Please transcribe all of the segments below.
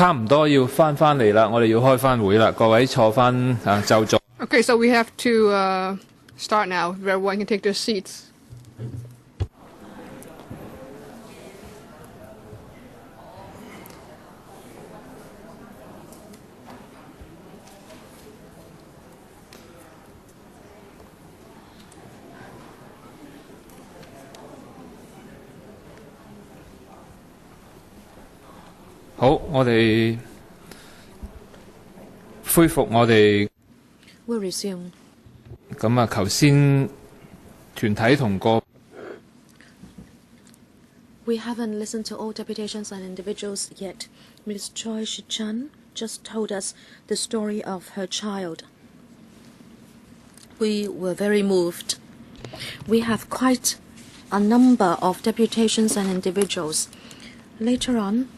差唔多要返嚟啦，我哋要開返會啦，各位坐返就座。Okay, so we have to start now. Everyone can take their seats.好，我哋恢復我哋。We'll resume. 咁頭先團體同個。We haven't listened to all deputations and individuals yet. Ms. Choi Shi-chan just told us the story of her child. We were very moved. We have quite a number of deputations and individuals. Later on,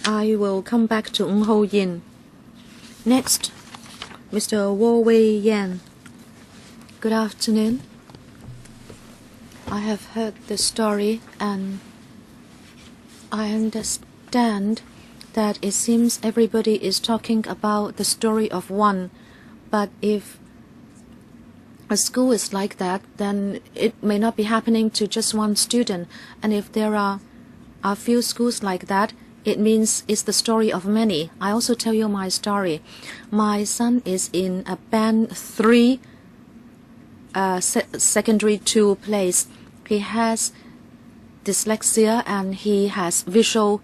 I will come back to Ng Ho Yin. Next, Mr. Wo Wei Yan. Good afternoon. I have heard the story and I understand that it seems everybody is talking about the story of one, but if a school is like that, then it may not be happening to just one student. And if there are a few schools like that, it means it's the story of many. I also tell you my story. My son is in a band 3 secondary 2 place. He has dyslexia and he has visual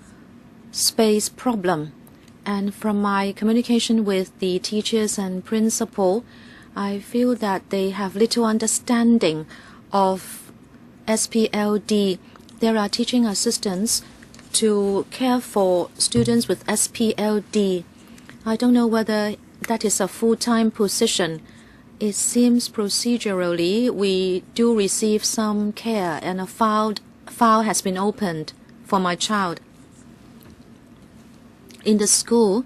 space problem. And from my communication with the teachers and principal, I feel that they have little understanding of SPLD. There are teaching assistants to care for students with SPLD. I don't know whether that is a full-time position. It seems procedurally we do receive some care and a file has been opened for my child. In the school,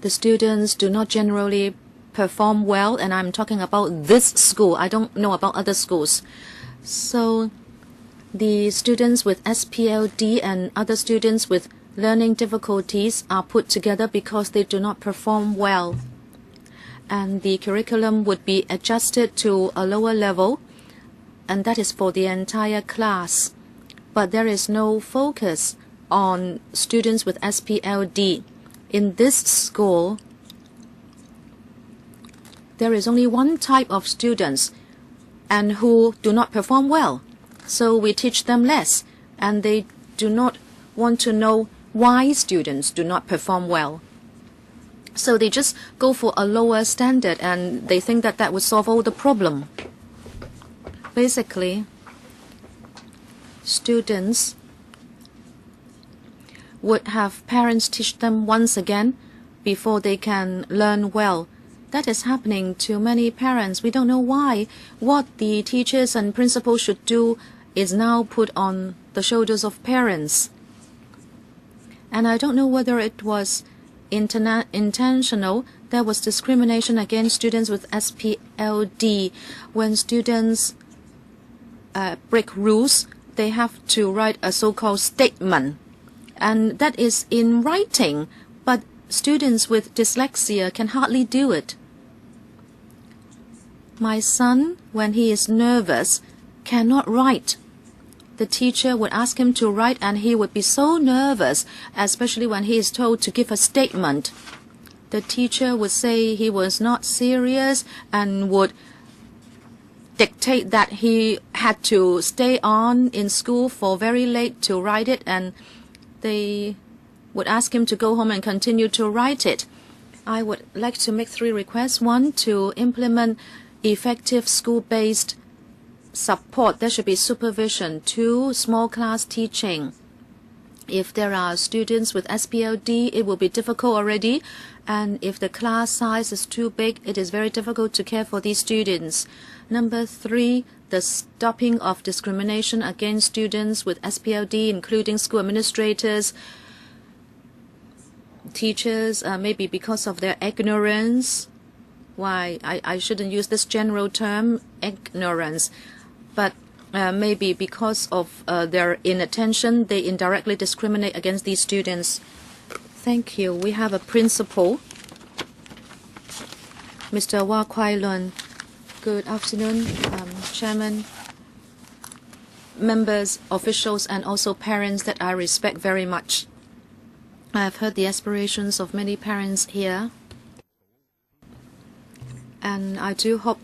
the students do not generally perform well, and I'm talking about this school. I don't know about other schools. So the students with SPLD and other students with learning difficulties are put together because they do not perform well. And the curriculum would be adjusted to a lower level, and that is for the entire class. But there is no focus on students with SPLD. In this school, there is only one type of students and who do not perform well. So we teach them less, and they do not want to know why students do not perform well. So they just go for a lower standard, and they think that that would solve all the problem. Basically, students would have parents teach them once again before they can learn well. That is happening to many parents. We don't know why. What the teachers and principals should do is now put on the shoulders of parents. And I don't know whether it was intentional. There was discrimination against students with SPLD. When students break rules, they have to write a so-called statement. And that is in writing, but students with dyslexia can hardly do it. My son, when he is nervous, cannot write. The teacher would ask him to write and he would be so nervous, especially when he is told to give a statement. The teacher would say he was not serious and would dictate that he had to stay on in school for very late to write it, and they would ask him to go home and continue to write it. I would like to make 3 requests. 1, to implement effective school-based support. There should be supervision. 2, small class teaching. If there are students with SPLD, it will be difficult already. And if the class size is too big, it is very difficult to care for these students. Number 3, the stopping of discrimination against students with SPLD, including school administrators, teachers, maybe because of their ignorance. Why, I shouldn't use this general term, ignorance, but maybe because of their inattention, they indirectly discriminate against these students. Thank you. We have a principal, Mr. Wa Kwai-lun. Good afternoon, Chairman, members, officials, and also parents that I respect very much. I have heard the aspirations of many parents here, and I do hope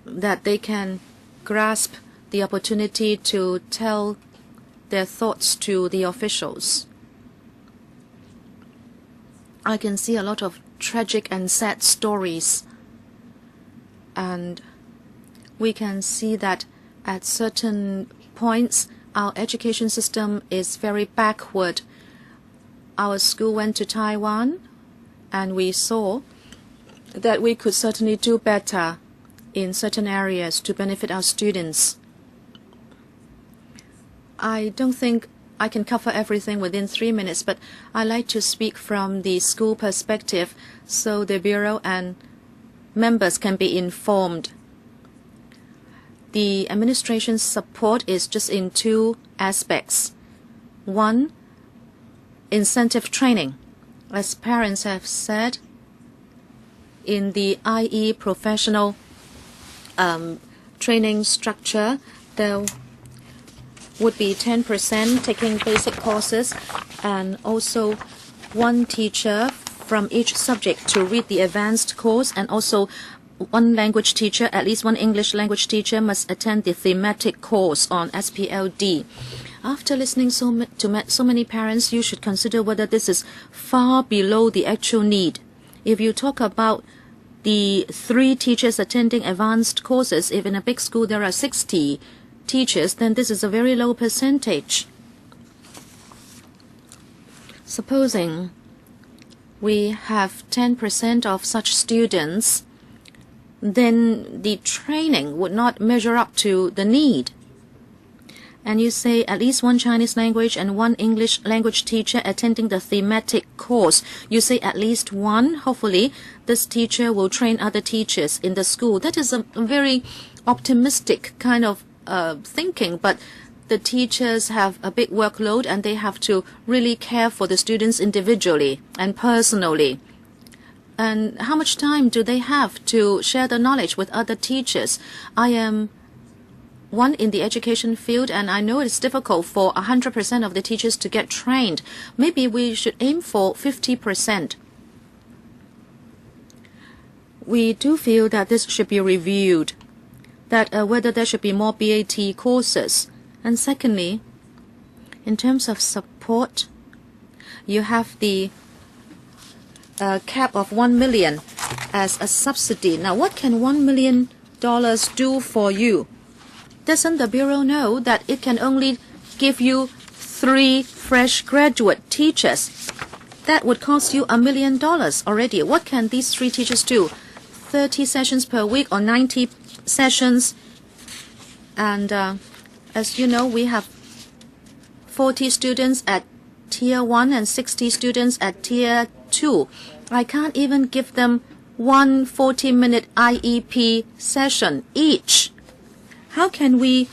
that they can grasp the opportunity to tell their thoughts to the officials. I can see a lot of tragic and sad stories, and we can see that at certain points our education system is very backward. Our school went to Taiwan, and we saw that we could certainly do better in certain areas to benefit our students. I don't think I can cover everything within 3 minutes, but I like to speak from the school perspective so the Bureau and members can be informed. The administration's support is just in two aspects. One, incentive training. As parents have said, in the IE professional training structure, there would be 10% taking basic courses, and also one teacher from each subject to read the advanced course, and also one language teacher, at least one English language teacher, must attend the thematic course on SPLD. After listening to so many parents, you should consider whether this is far below the actual need. If you talk about the 3 teachers attending advanced courses, if in a big school there are 60 teachers, then this is a very low percentage. Supposing we have 10% of such students, then the training would not measure up to the need. And you say at least one Chinese language and one English language teacher attending the thematic course. You say at least one. Hopefully, this teacher will train other teachers in the school. That is a very optimistic kind of thinking, but the teachers have a big workload and they have to really care for the students individually and personally. And how much time do they have to share the knowledge with other teachers? I am one in the education field, and I know it's difficult for 100% of the teachers to get trained. Maybe we should aim for 50%. We do feel that this should be reviewed, that whether there should be more BAT courses. And secondly, in terms of support, you have the cap of 1 million as a subsidy. Now, what can $1 million do for you? Doesn't the Bureau know that it can only give you 3 fresh graduate teachers? That would cost you $1 million already. What can these 3 teachers do? 30 sessions per week or 90 sessions? And as you know, we have 40 students at Tier 1 and 60 students at Tier 2. I can't even give them one 40-minute IEP session each. How can we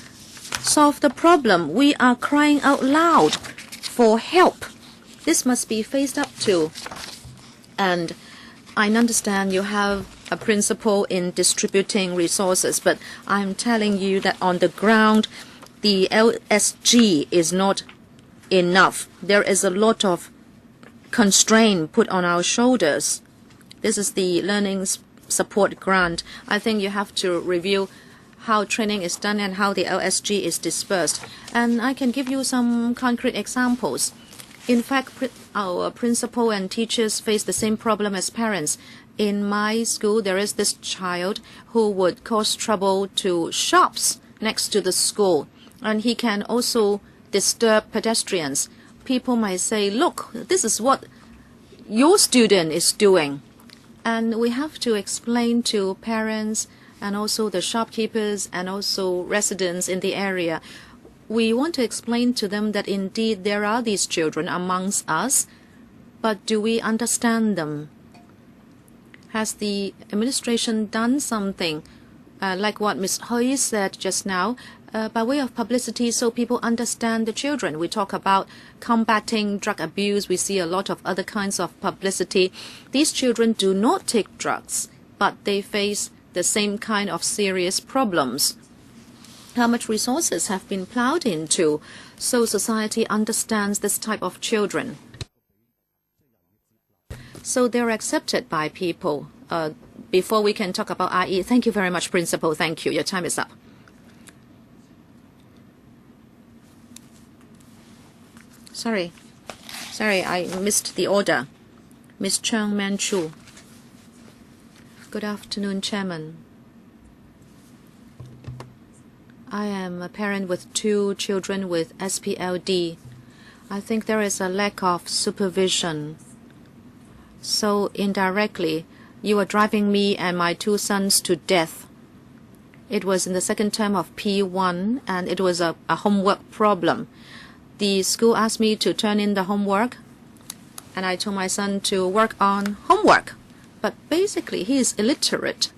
solve the problem? We are crying out loud for help. This must be faced up to. And I understand you have a principle in distributing resources, but I'm telling you that on the ground, the LSG is not enough. There is a lot of constraint put on our shoulders. This is the learning support grant. I think you have to review how training is done and how the LSG is dispersed. And I can give you some concrete examples. In fact, our principal and teachers face the same problem as parents. In my school, there is this child who would cause trouble to shops next to the school, and he can also disturb pedestrians. People might say, look, this is what your student is doing. And we have to explain to parents and also the shopkeepers and also residents in the area. We want to explain to them that indeed there are these children amongst us, but do we understand them? Has the administration done something? Like what Ms. Hui said just now, by way of publicity so people understand the children. We talk about combating drug abuse. We see a lot of other kinds of publicity. These children do not take drugs, but they face the same kind of serious problems. How much resources have been plowed into so society understands this type of children? So they're accepted by people. Before we can talk about IE, thank you very much, Principal. Thank you. Your time is up. Sorry, I missed the order. Ms. Chung Manchu. Good afternoon, Chairman. I am a parent with 2 children with SPLD. I think there is a lack of supervision. So indirectly, you are driving me and my 2 sons to death. It was in the second term of P1 and it was a homework problem. The school asked me to turn in the homework and I told my son to work on homework. But basically, he is illiterate.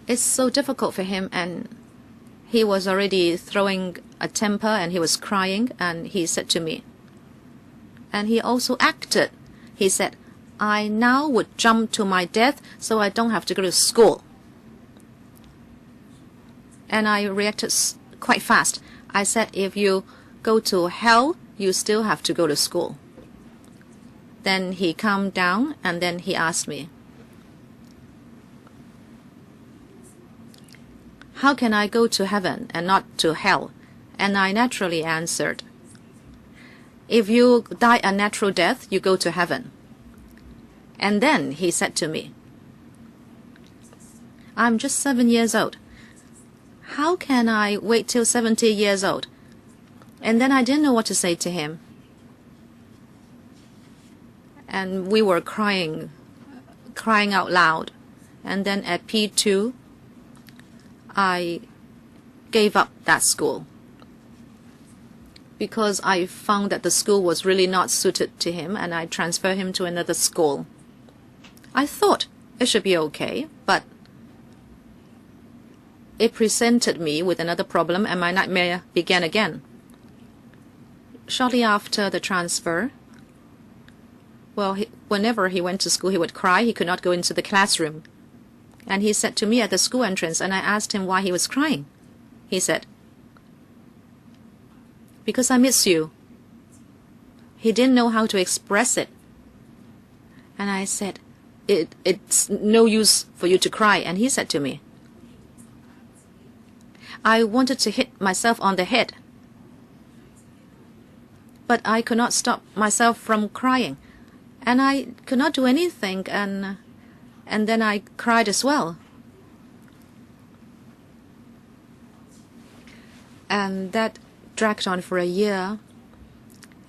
It's so difficult for him and he was already throwing a temper and he was crying and he said to me, and he also acted. He said, I now would jump to my death so I don't have to go to school. And I reacted quite fast. I said, if you go to hell, you still have to go to school. Then he calmed down and then he asked me, how can I go to heaven and not to hell? And I naturally answered, if you die a natural death, you go to heaven. And then he said to me, I'm just 7 years old. How can I wait till 70 years old? And then I didn't know what to say to him. And we were crying out loud. And then at P2, I gave up that school because I found that the school was really not suited to him and I transferred him to another school. I thought it should be okay, but it presented me with another problem and my nightmare began again. Shortly after the transfer, whenever he went to school, he would cry. He could not go into the classroom. And he said to me at the school entrance, and I asked him why he was crying. He said, because I miss you. He didn't know how to express it. And I said, it's no use for you to cry. And he said to me, I wanted to hit myself on the head, but I could not stop myself from crying. And I could not do anything, and then I cried as well. And that dragged on for a year,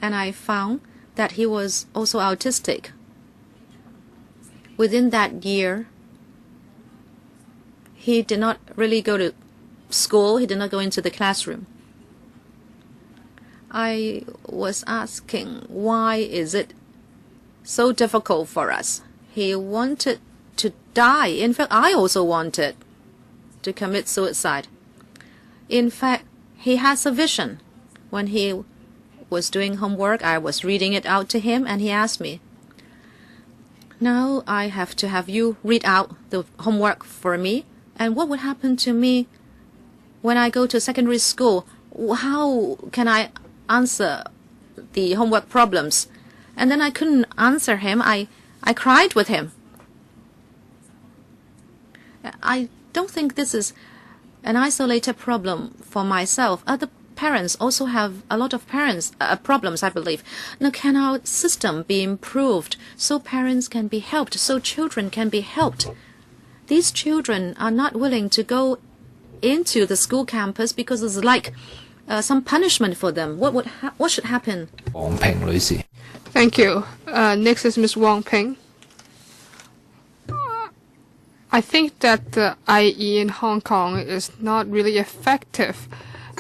and I found that he was also autistic. Within that year, he did not really go to school. He did not go into the classroom. I was asking, why is it so difficult for us? He wanted to die. In fact, I also wanted to commit suicide. In fact, he has a vision. When he was doing homework, I was reading it out to him, and he asked me, now I have to have you read out the homework for me, and what would happen to me when I go to secondary school? How can I answer the homework problems? And then I couldn't answer him. I cried with him. I don't think this is an isolated problem for myself. Other parents also have a lot of problems, I believe. Now, can our system be improved so parents can be helped, so children can be helped? These children are not willing to go into the school campus because it's like some punishment for them. What should happen? Wang Ping 女士. Thank you. Next is Ms. Wang Ping. I think that the IE in Hong Kong is not really effective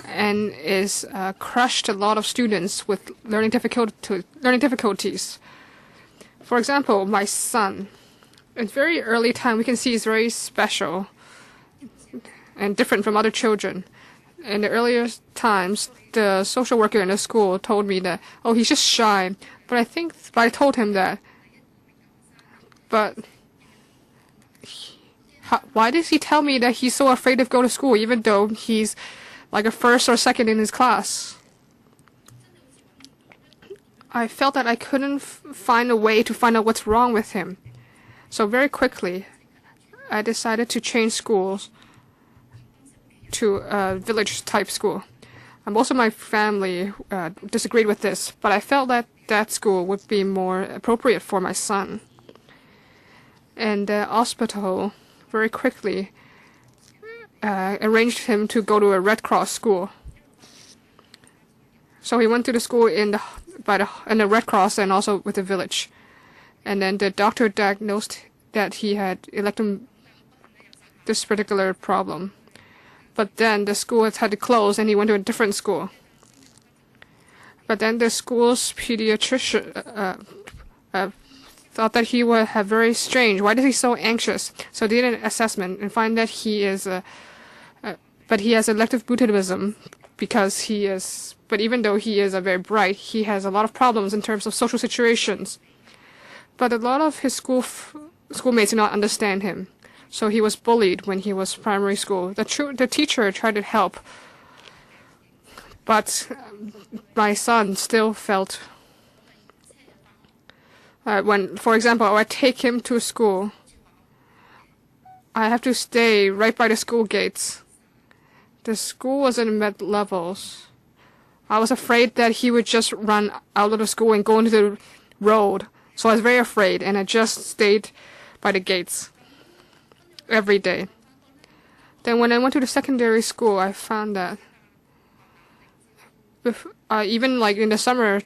and is crushed a lot of students with learning difficulties. For example, my son, in very early time, we can see he's very special. and different from other children. In the earlier times, the social worker in the school told me that, oh, he's just shy. But I told him that. But why does he tell me that he's so afraid to go to school, even though he's like a first or second in his class? I felt that I couldn't find a way to find out what's wrong with him. So very quickly, I decided to change schools to a village-type school. Most of my family disagreed with this, but I felt that that school would be more appropriate for my son. And the hospital very quickly arranged him to go to a Red Cross school. So he went to the school in the Red Cross and also with the village. And then the doctor diagnosed that he had this particular problem. But then the school had to close and he went to a different school. But then the school's pediatrician thought that he would have very strange. Why is he so anxious? So they did an assessment and find that he is, but he has elective mutism because he is. But even though he is very bright, he has a lot of problems in terms of social situations. But a lot of his schoolmates do not understand him. So he was bullied when he was primary school. The teacher tried to help, but my son still felt. For example, I take him to school, I have to stay right by the school gates. The school was in mid levels. I was afraid that he would just run out of the school and go into the road. So I was very afraid, and I just stayed by the gates every day. Then when I went to the secondary school, I found that even like in the summer,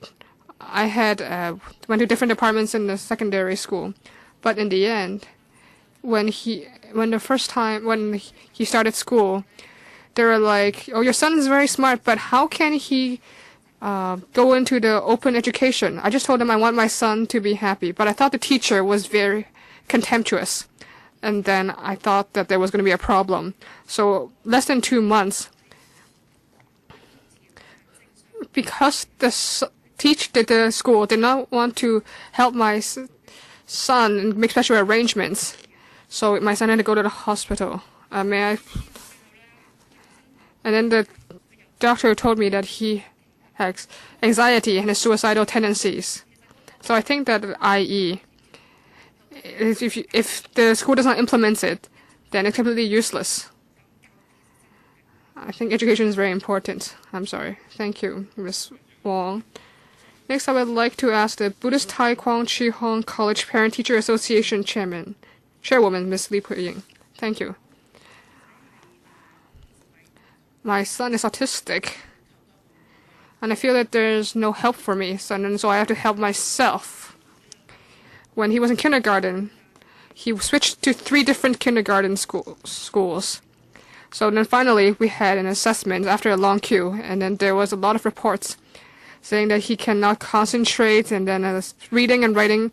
I had went to different departments in the secondary school. But in the end, when he started school, they were like, "Oh, your son is very smart, but how can he go into the open education?" I just told him I want my son to be happy, but I thought the teacher was very contemptuous. And then I thought that there was going to be a problem. So less than 2 months, because the school did not want to help my son and make special arrangements, so my son had to go to the hospital. And then the doctor told me that he has anxiety and has suicidal tendencies. So I think that IE, if the school does not implement it, then it's completely useless. I think education is very important. I'm sorry. Thank you, Ms. Wong. Next, I would like to ask the Buddhist Taekwang Chiu-hung College Parent-Teacher Association Chairwoman, Ms. Li Pui-ying. Thank you. My son is autistic, and I feel that there's no help for me, so I have to help myself. When he was in kindergarten, he switched to 3 different kindergarten schools. So then finally we had an assessment after a long queue, and then there was a lot of reports saying that he cannot concentrate, and then reading and writing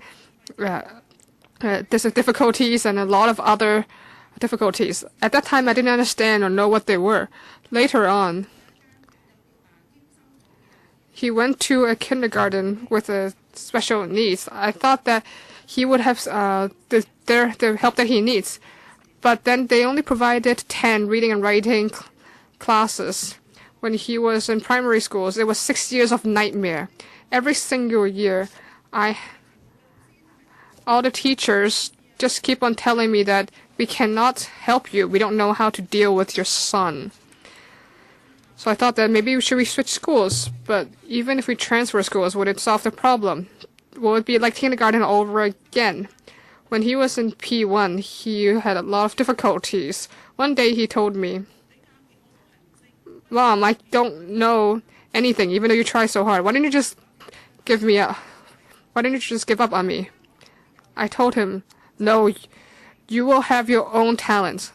difficulties and a lot of other difficulties. At that time, I didn't understand or know what they were. Later on, he went to a kindergarten with special needs. I thought that he would have the help that he needs. But then they only provided 10 reading and writing classes. When he was in primary schools, it was 6 years of nightmare. Every single year, all the teachers just keep on telling me that we cannot help you. We don't know how to deal with your son. So I thought that maybe should we switch schools? But even if we transfer schools, would it solve the problem? Will it be like kindergarten all over again? When he was in P1, he had a lot of difficulties. One day he told me, "Mom, I don't know anything, even though you try so hard. Why didn't you just give up on me?" I told him, "No, you will have your own talents.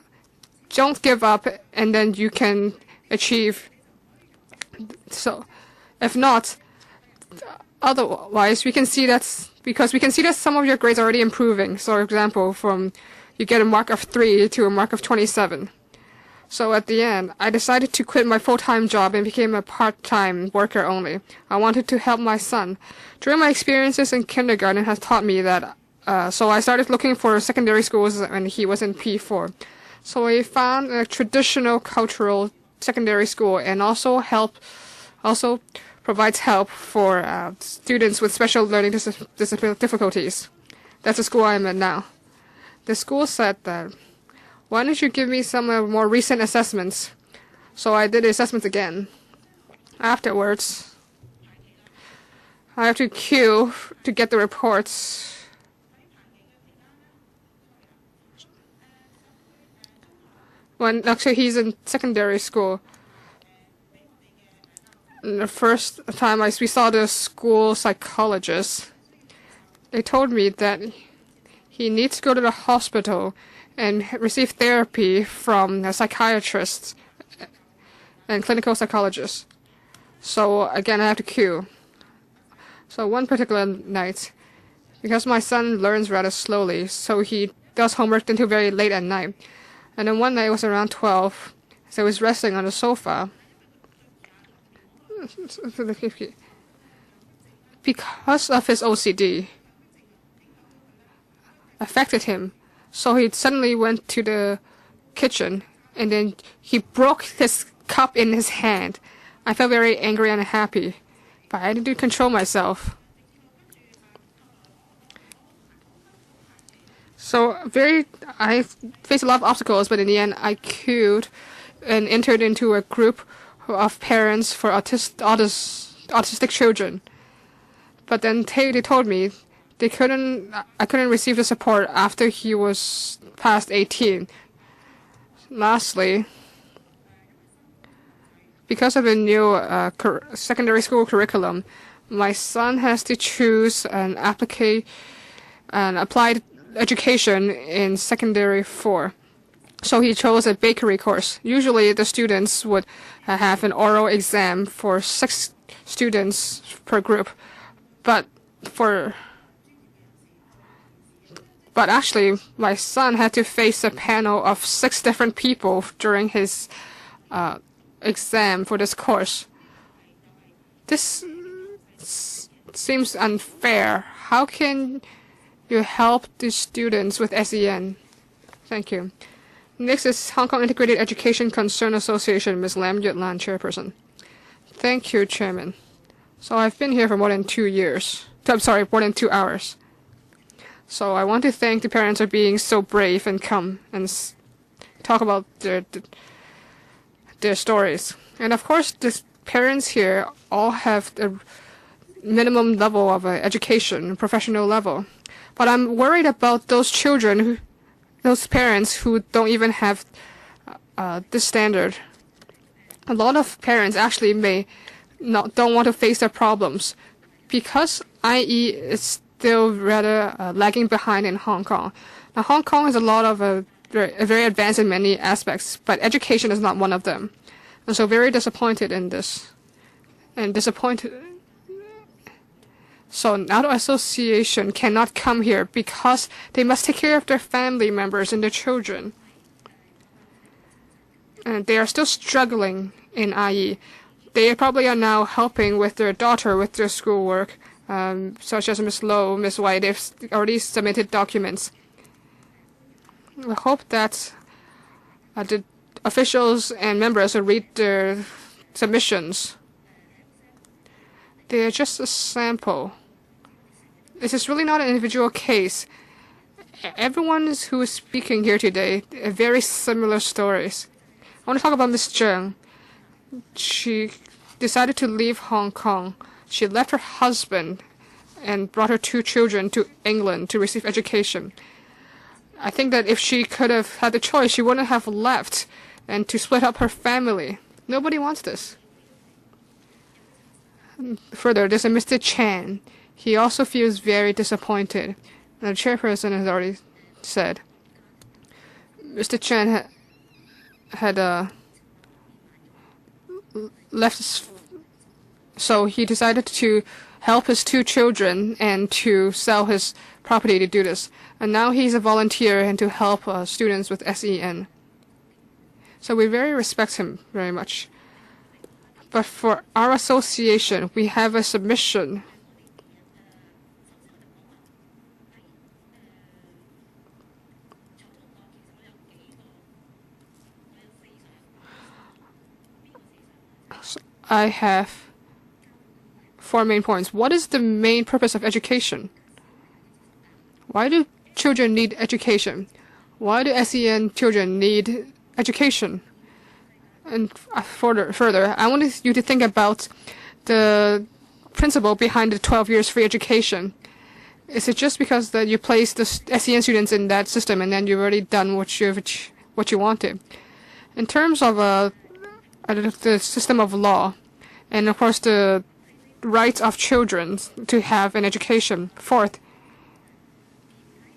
Don't give up, and then you can achieve. So, if not, otherwise, we can see that some of your grades are already improving. So, for example, from you get a mark of 3 to a mark of 27. So at the end, I decided to quit my full-time job and became a part-time worker only. I wanted to help my son. During my experiences in kindergarten has taught me that, so I started looking for secondary schools when he was in P4. So I found a traditional cultural secondary school and also provides help for students with special learning difficulties. That's the school I'm at now. The school said that, why don't you give me some more recent assessments? So I did the assessments again. Afterwards, I have to queue to get the reports. When actually he's in secondary school. And the first time we saw the school psychologist, they told me that he needs to go to the hospital and receive therapy from psychiatrists and clinical psychologists. So again, I have to queue. So one particular night, because my son learns rather slowly, so he does homework until very late at night. And then one night it was around 12, so he was resting on the sofa. Because of his OCD affected him, so he suddenly went to the kitchen and then he broke his cup in his hand. I felt very angry and unhappy, but I had to control myself. So I faced a lot of obstacles, but in the end I queued and entered into a group of parents for autistic children. But then they told me I couldn't receive the support after he was past 18. Lastly, because of the new secondary school curriculum, my son has to choose an applied education in secondary 4. So he chose a bakery course. Usually the students would have an oral exam for 6 students per group. But actually, my son had to face a panel of 6 different people during his exam for this course. This seems unfair. How can you help the students with SEN? Thank you. Next is Hong Kong Integrated Education Concern Association, Ms. Lam Yut-lan, Chairperson. Thank you, Chairman. So I've been here for more than 2 years. More than 2 hours. So I want to thank the parents for being so brave and come and talk about their stories. And of course, the parents here all have the minimum level of education, professional level. But I'm worried about those children, those parents who don't even have this standard. A lot of parents actually don't want to face their problems because IE is still rather lagging behind in Hong Kong. Now, Hong Kong is very advanced in many aspects, but education is not one of them. And so very disappointed in this. So now the association cannot come here because they must take care of their family members and their children. And they are still struggling in IE. They probably are now helping with their daughter with their schoolwork, such as Ms. Low, Ms. White. They've already submitted documents. I hope that the officials and members will read their submissions. They are just a sample. This is really not an individual case. Everyone who is speaking here today have very similar stories. I want to talk about Ms. Zheng. She decided to leave Hong Kong. She left her husband and brought her 2 children to England to receive education. I think that if she could have had the choice, she wouldn't have left and to split up her family. Nobody wants this. Further, there's a Mr. Chan. He also feels very disappointed. And the chairperson has already said. Mr. Chan had left, so he decided to help his 2 children and to sell his property to do this. And now he's a volunteer and to help students with SEN. So we very respect him very much. But for our association, we have a submission. So I have 4 main points. What is the main purpose of education? Why do children need education? Why do SEN children need education? And further, I want you to think about the principle behind the 12 years free education. Is it just because that you place the SEN students in that system and then you've already done what you wanted? In terms of the system of law, and of course the rights of children to have an education. Fourth,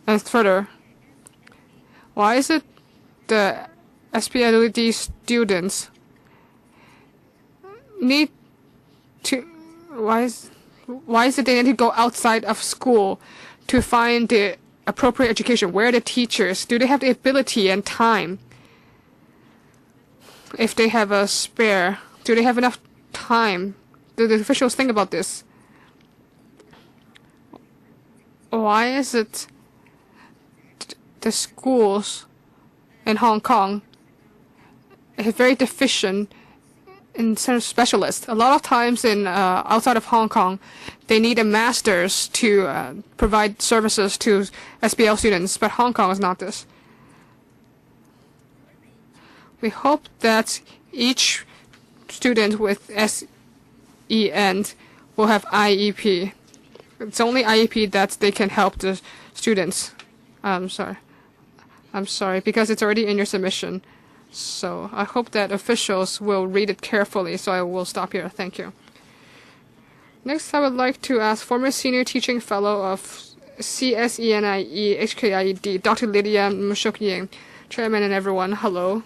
and further, why is it the SPLD students need to? Why is it they need to go outside of school to find the appropriate education? Where are the teachers? Do they have the ability and time? If they have a spare, do they have enough time? Do the officials think about this? Why is it the schools in Hong Kong is very deficient in specialists? A lot of times in outside of Hong Kong, they need a master's to provide services to SBL students, but Hong Kong is not this. We hope that each student with SEN will have IEP. It's only IEP that they can help the students. I'm sorry, because it's already in your submission. So I hope that officials will read it carefully. So I will stop here. Thank you. Next, I would like to ask former Senior Teaching Fellow of CSENIE HKIED, Dr. Lydia Mshok-Ying, Chairman and everyone. Hello.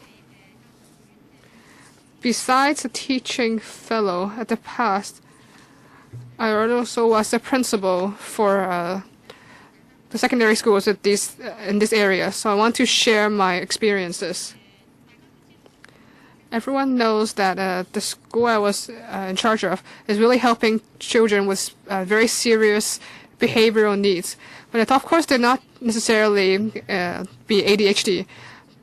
Besides a teaching fellow at the past, I also was a principal for the secondary schools at in this area, so I want to share my experiences. Everyone knows that the school I was in charge of is really helping children with very serious behavioral needs. But of course, they're not necessarily be ADHD,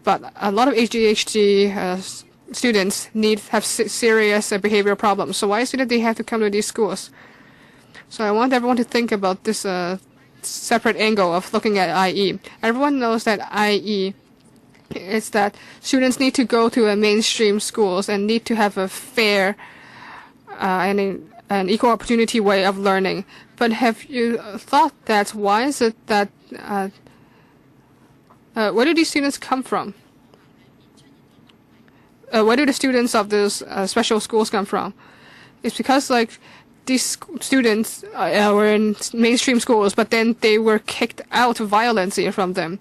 but a lot of ADHD students have serious behavioral problems. So why is it that they have to come to these schools? So I want everyone to think about this separate angle of looking at IE. Everyone knows that IE is that students need to go to mainstream schools and need to have a fair and an equal opportunity way of learning. But have you thought that why is it that where do these students come from? Where do the students of those special schools come from? It's because like these students were in mainstream schools, but then they were kicked out violently from them.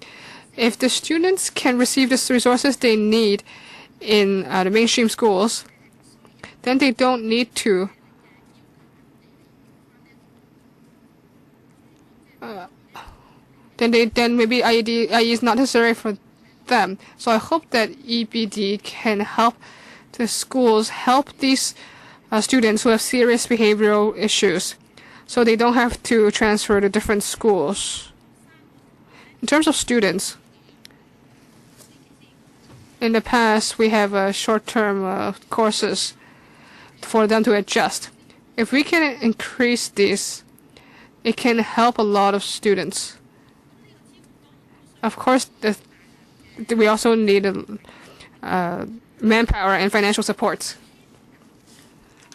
If the students can receive the resources they need in the mainstream schools, then they don't need to then maybe IE is not necessary for them. So I hope that EBD can help the schools help these students who have serious behavioral issues, so they don't have to transfer to different schools. In terms of students, in the past we have short-term courses for them to adjust. If we can increase these, it can help a lot of students. Of course, we also need manpower and financial support.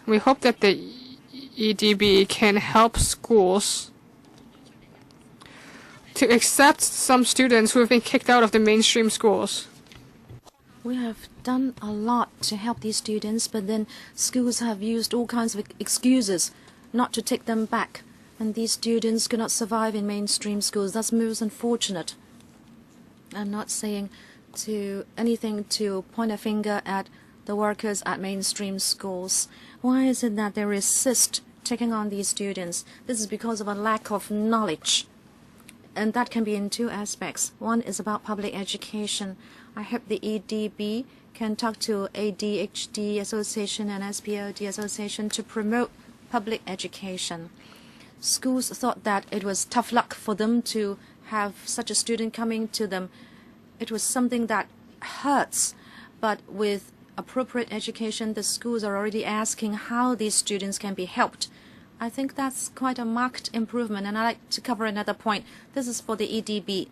We hope that the EDB can help schools to accept some students who have been kicked out of the mainstream schools. We have done a lot to help these students, but then schools have used all kinds of excuses not to take them back, and these students cannot survive in mainstream schools. That's most unfortunate. I'm not saying anything to point a finger at the workers at mainstream schools. Why is it that they resist taking on these students? This is because of a lack of knowledge. And that can be in two aspects. One is about public education. I hope the EDB can talk to ADHD Association and SPLD Association to promote public education. Schools thought that it was tough luck for them to have such a student coming to them. It was something that hurts, but with appropriate education, the schools are already asking how these students can be helped. I think that's quite a marked improvement, and I'd like to cover another point. This is for the EDB.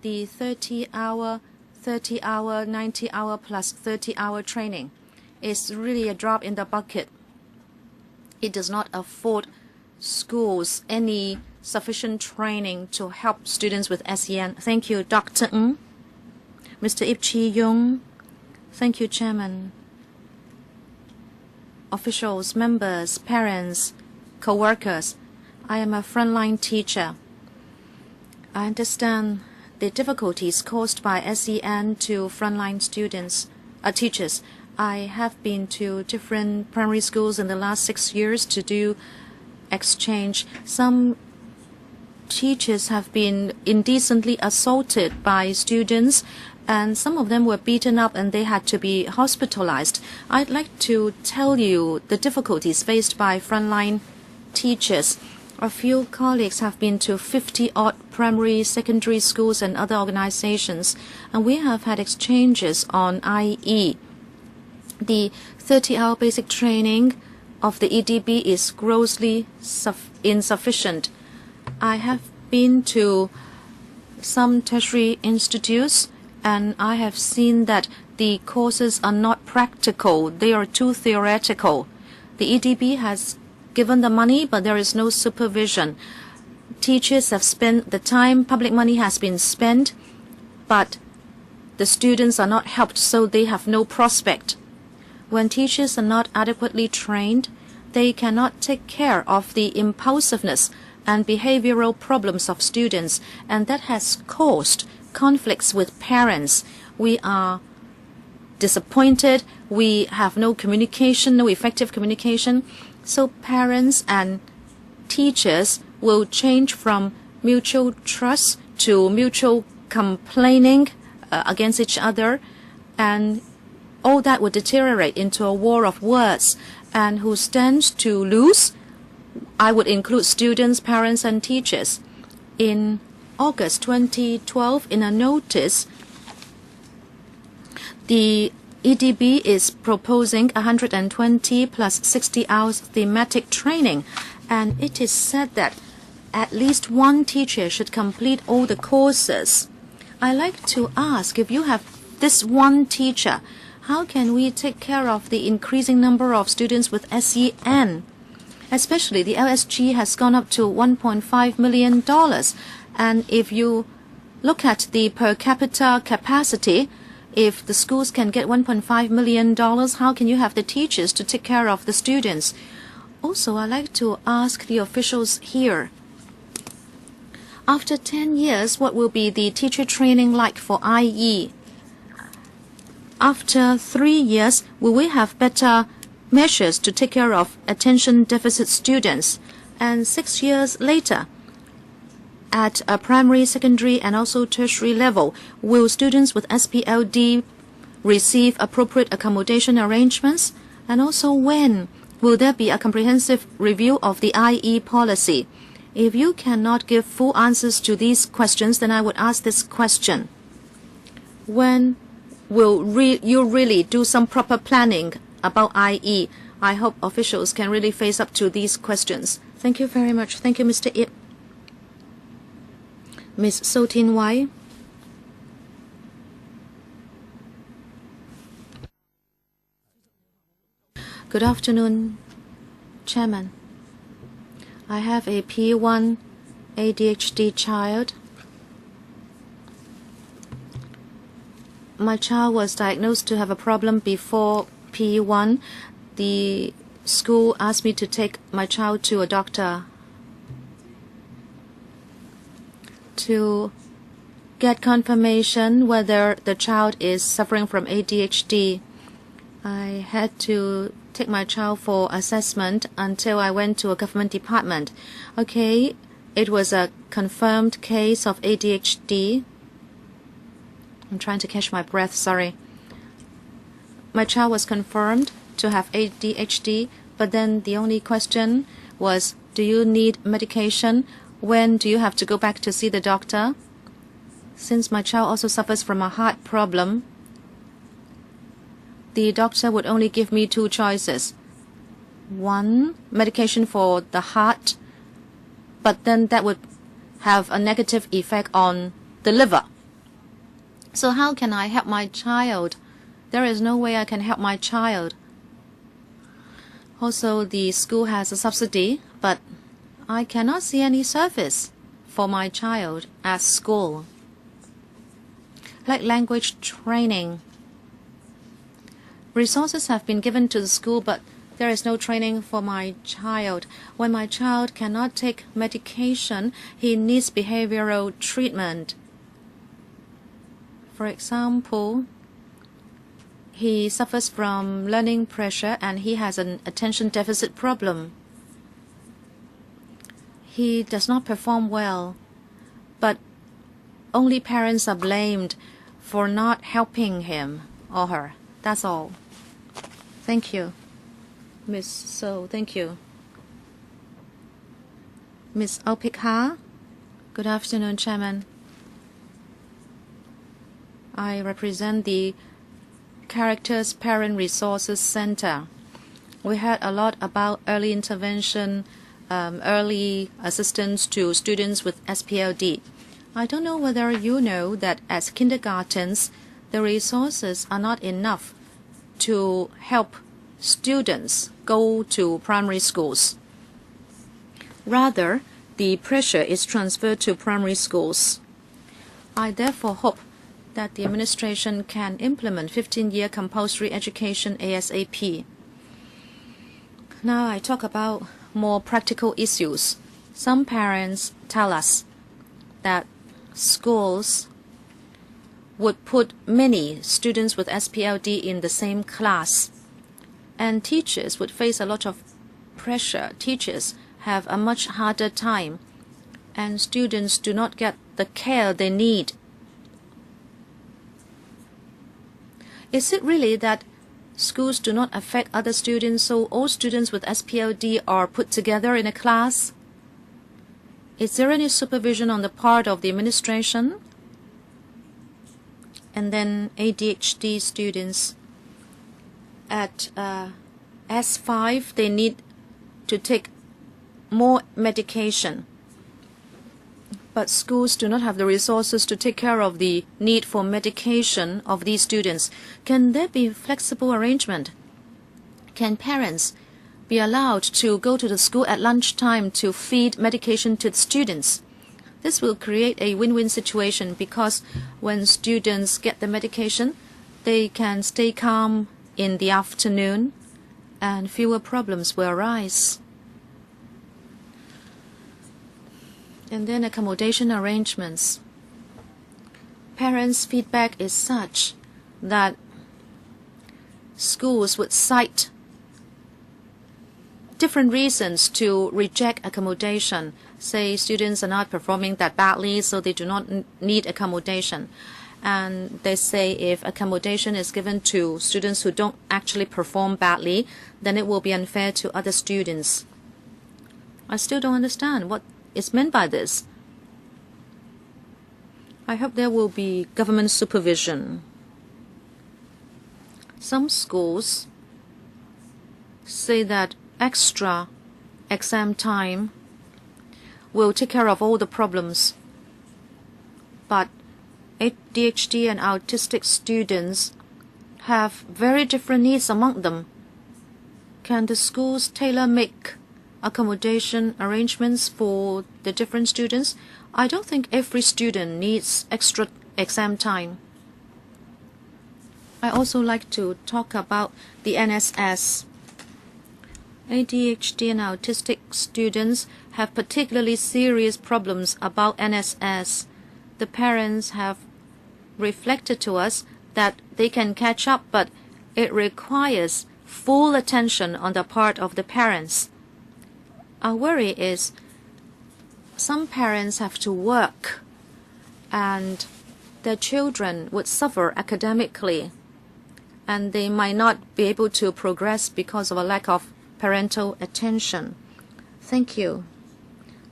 The 30-hour, 90-hour plus 30-hour training is really a drop in the bucket. It does not afford schools any sufficient training to help students with SEN. Thank you, Dr. Ng. Mr. Ip Chi-yung. Thank you, Chairman. Officials, members, parents, co-workers. I am a frontline teacher. I understand the difficulties caused by SEN to frontline teachers. I have been to different primary schools in the last 6 years to do exchange. Some teachers have been indecently assaulted by students, and some of them were beaten up and they had to be hospitalized. I'd like to tell you the difficulties faced by frontline teachers. A few colleagues have been to 50-odd primary, secondary schools and other organizations, and we have had exchanges on IE. The 30-hour basic training of the EDB is grossly insufficient. I have been to some tertiary institutes, and I have seen that the courses are not practical. They are too theoretical. The EDB has given the money, but there is no supervision. Teachers have spent the time, public money has been spent, but the students are not helped, so they have no prospect. When teachers are not adequately trained, they cannot take care of the impulsiveness and behavioral problems of students, and that has caused conflicts with parents. We are disappointed. We have no communication, no effective communication. So parents and teachers will change from mutual trust to mutual complaining against each other, and all that would deteriorate into a war of words. And who stands to lose? I would include students, parents, and teachers. In August 2012, in a notice, the EDB is proposing 120 plus 60 hours thematic training, and it is said that at least one teacher should complete all the courses. I like to ask, if you have this one teacher, how can we take care of the increasing number of students with SEN? Especially the LSG has gone up to $1.5 million. And if you look at the per capita capacity, if the schools can get $1.5 million, how can you have the teachers to take care of the students? Also, I'd like to ask the officials here, after 10 years, what will be the teacher training like for IE? After 3 years, will we have better measures to take care of attention deficit students? And 6 years later, at a primary, secondary, and also tertiary level, will students with SPLD receive appropriate accommodation arrangements? And also, when will there be a comprehensive review of the IE policy? If you cannot give full answers to these questions, then I would ask this question. When will you really do some proper planning about IE? I hope officials can really face up to these questions. Thank you very much. Thank you, Mr. Ip. Ms. Sotin Wai. Good afternoon, Chairman. I have a P1 ADHD child. My child was diagnosed to have a problem before P1. The school asked me to take my child to a doctor to get confirmation whether the child is suffering from ADHD. I had to take my child for assessment until I went to a government department. Okay, it was a confirmed case of ADHD. I'm trying to catch my breath, sorry. my child was confirmed to have ADHD, but then the only question was, do you need medication? When do you have to go back to see the doctor? Since my child also suffers from a heart problem, the doctor would only give me two choices. One, medication for the heart, but then that would have a negative effect on the liver. So how can I help my child? There is no way I can help my child. Also, the school has a subsidy, but I cannot see any service for my child at school. Like language training. Resources have been given to the school, but there is no training for my child. When my child cannot take medication, he needs behavioral treatment. For example, he suffers from learning pressure and he has an attention deficit problem. He does not perform well, but only parents are blamed for not helping him or her. That's all. Thank you. Miss So, thank you. Miss Opik-ha. Good afternoon, Chairman. I represent the Characters Parent Resources Center. We heard a lot about early intervention, early assistance to students with SPLD. I don't know whether you know that as kindergartens, the resources are not enough to help students go to primary schools. Rather, the pressure is transferred to primary schools. I therefore hope that the administration can implement 15-year compulsory education ASAP. Now I talk about more practical issues. Some parents tell us that schools would put many students with SPLD in the same class, and teachers would face a lot of pressure. Teachers have a much harder time, and students do not get the care they need. Is it really that schools do not affect other students, so all students with SPLD are put together in a class? Is there any supervision on the part of the administration? And then ADHD students at S5, they need to take more medication. But schools do not have the resources to take care of the need for medication of these students. Can there be flexible arrangement? Can parents be allowed to go to the school at lunchtime to feed medication to the students? This will create a win-win situation because when students get the medication, they can stay calm in the afternoon and fewer problems will arise. And then accommodation arrangements. Parents' feedback is such that schools would cite different reasons to reject accommodation. Say students are not performing that badly, so they do not need accommodation. And they say if accommodation is given to students who don't actually perform badly, then it will be unfair to other students. I still don't understand what is meant by this. I hope there will be government supervision. Some schools say that extra exam time will take care of all the problems. But ADHD and autistic students have very different needs among them. Can the schools tailor-make accommodation arrangements for the different students? I don't think every student needs extra exam time. I also like to talk about the NSS. ADHD and autistic students have particularly serious problems about NSS. The parents have reflected to us that they can catch up, but it requires full attention on the part of the parents. Our worry is some parents have to work and their children would suffer academically. and they might not be able to progress because of a lack of parental attention. Thank you.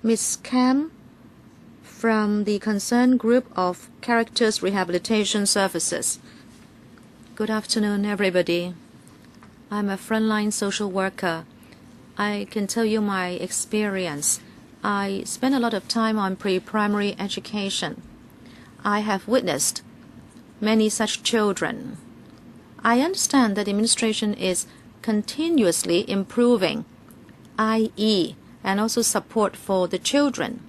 Ms. Cam from the concerned group of Characters Rehabilitation Services. Good afternoon, everybody. I'm a frontline social worker. I can tell you my experience. I spend a lot of time on pre-primary education. I have witnessed many such children. I understand that the administration is continuously improving IE and also support for the children.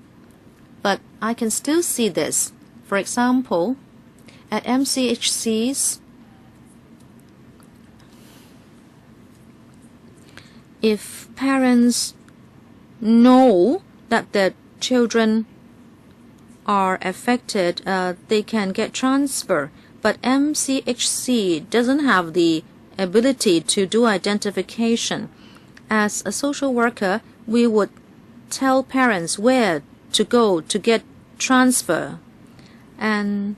But I can still see this. For example, at MCHCs, if parents know that their children are affected, they can get transfer. But MCHC doesn't have the ability to do identification. As a social worker, we would tell parents where to go to get transfer. And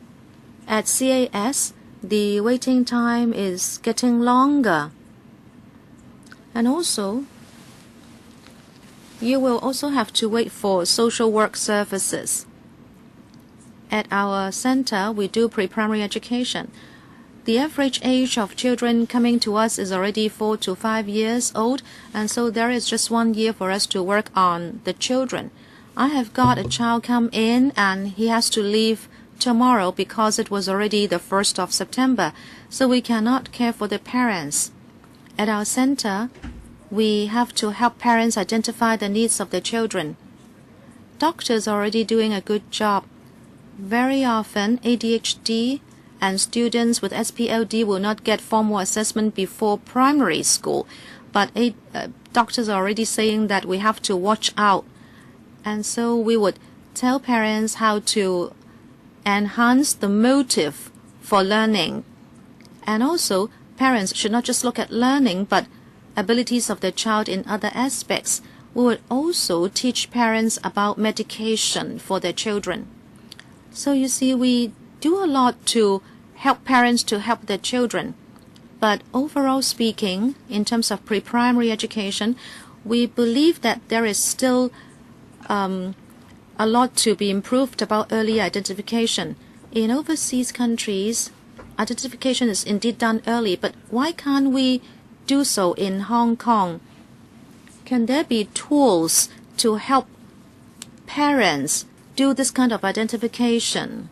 at CAS, the waiting time is getting longer. And also, you will also have to wait for social work services. At our center, we do pre-primary education. The average age of children coming to us is already 4 to 5 years old, and so there is just 1 year for us to work on the children. I have got a child come in and he has to leave tomorrow because it was already the 1st of September, so we cannot care for the parents. At our center, we have to help parents identify the needs of their children. Doctors are already doing a good job. Very often, ADHD and students with SPLD will not get formal assessment before primary school, but doctors are already saying that we have to watch out. And so we would tell parents how to enhance the motive for learning. And also, parents should not just look at learning, but abilities of their child in other aspects. We would also teach parents about medication for their children. So you see, we do a lot to help parents to help their children. But overall speaking, in terms of pre-primary education, we believe that there is still a lot to be improved about early identification. In overseas countries, identification is indeed done early, but why can't we do so in Hong Kong? Can there be tools to help parents do this kind of identification?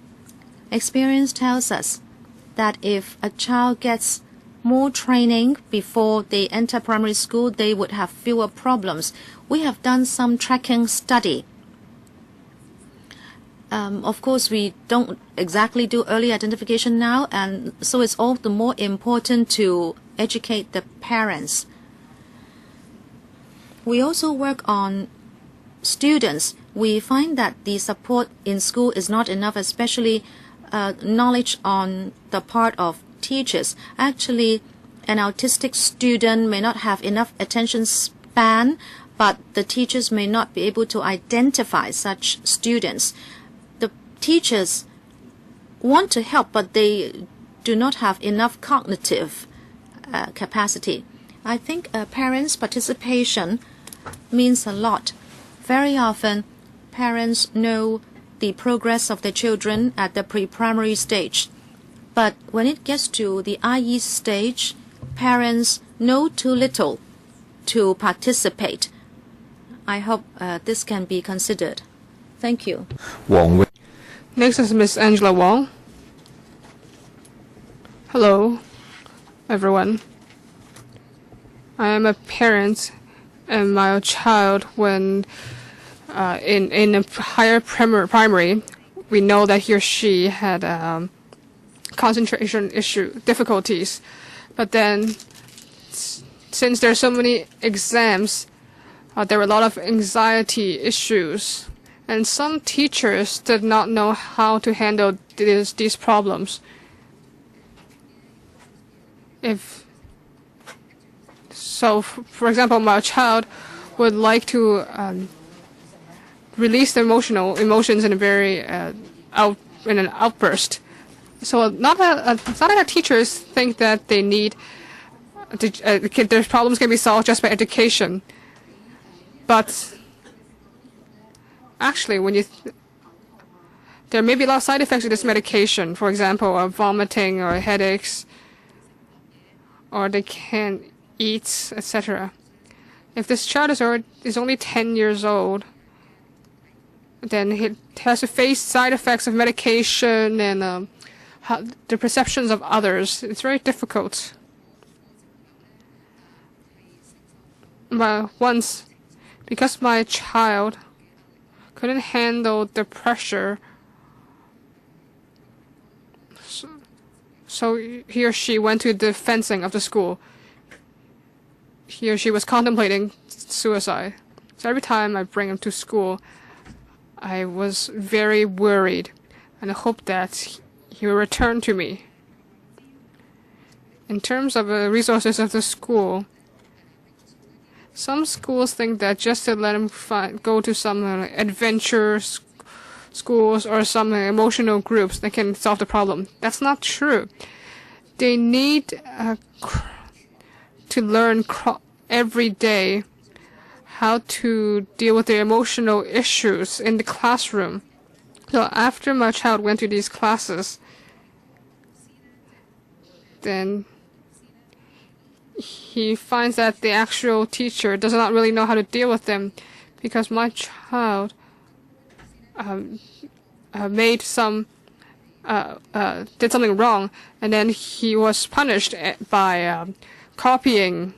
Experience tells us that if a child gets more training before they enter primary school, they would have fewer problems. We have done some tracking study. Of course, we don't exactly do early identification now, and so it's all the more important to educate the parents. We also work on students. We find that the support in school is not enough, especially knowledge on the part of teachers. Actually, an autistic student may not have enough attention span, but the teachers may not be able to identify such students. The teachers want to help, but they do not have enough cognitive capacity. I think parents' participation means a lot. Very often, parents know the progress of their children at the pre-primary stage. But when it gets to the IE stage, parents know too little to participate. I hope this can be considered. Thank you. Next is Miss Angela Wong. Hello, everyone. I am a parent, and my child, when in a higher primary, we know that he or she had concentration difficulties. But then, since there are so many exams, there were a lot of anxiety issues, and some teachers did not know how to handle these problems. So, for example, my child would like to release the emotions in a very in an outburst, So it's not that teachers think that they need their problems can be solved just by education, but actually, when there may be a lot of side effects of this medication. For example, vomiting or headaches, or they can't eat, etc. If this child is only 10 years old, then he has to face side effects of medication and the perceptions of others. It's very difficult. But once, because my child couldn't handle the pressure, so he or she went to the fencing of the school. He or she was contemplating suicide. So every time I bring him to school, I was very worried, and I hope that he will return to me. In terms of the resources of the school, some schools think that just to let him go to some adventure schools or some emotional groups that can solve the problem. That's not true. They need to learn every day how to deal with their emotional issues in the classroom. So after my child went to these classes, then he finds that the actual teacher does not really know how to deal with them, because my child did something wrong, and then he was punished by copying.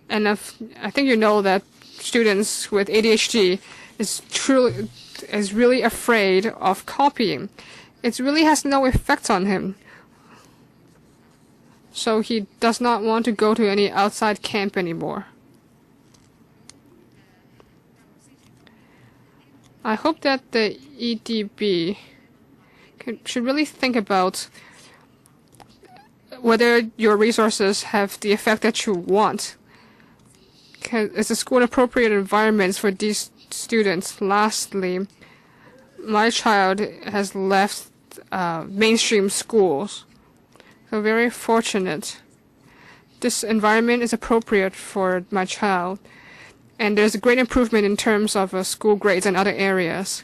And I think you know that students with ADHD is really afraid of copying. It really has no effect on him. So he does not want to go to any outside camp anymore. I hope that the EDB should really think about whether your resources have the effect that you want. Is the school an appropriate environment for these students? Lastly, my child has left mainstream schools. So very fortunate. This environment is appropriate for my child. And there's a great improvement in terms of school grades and other areas.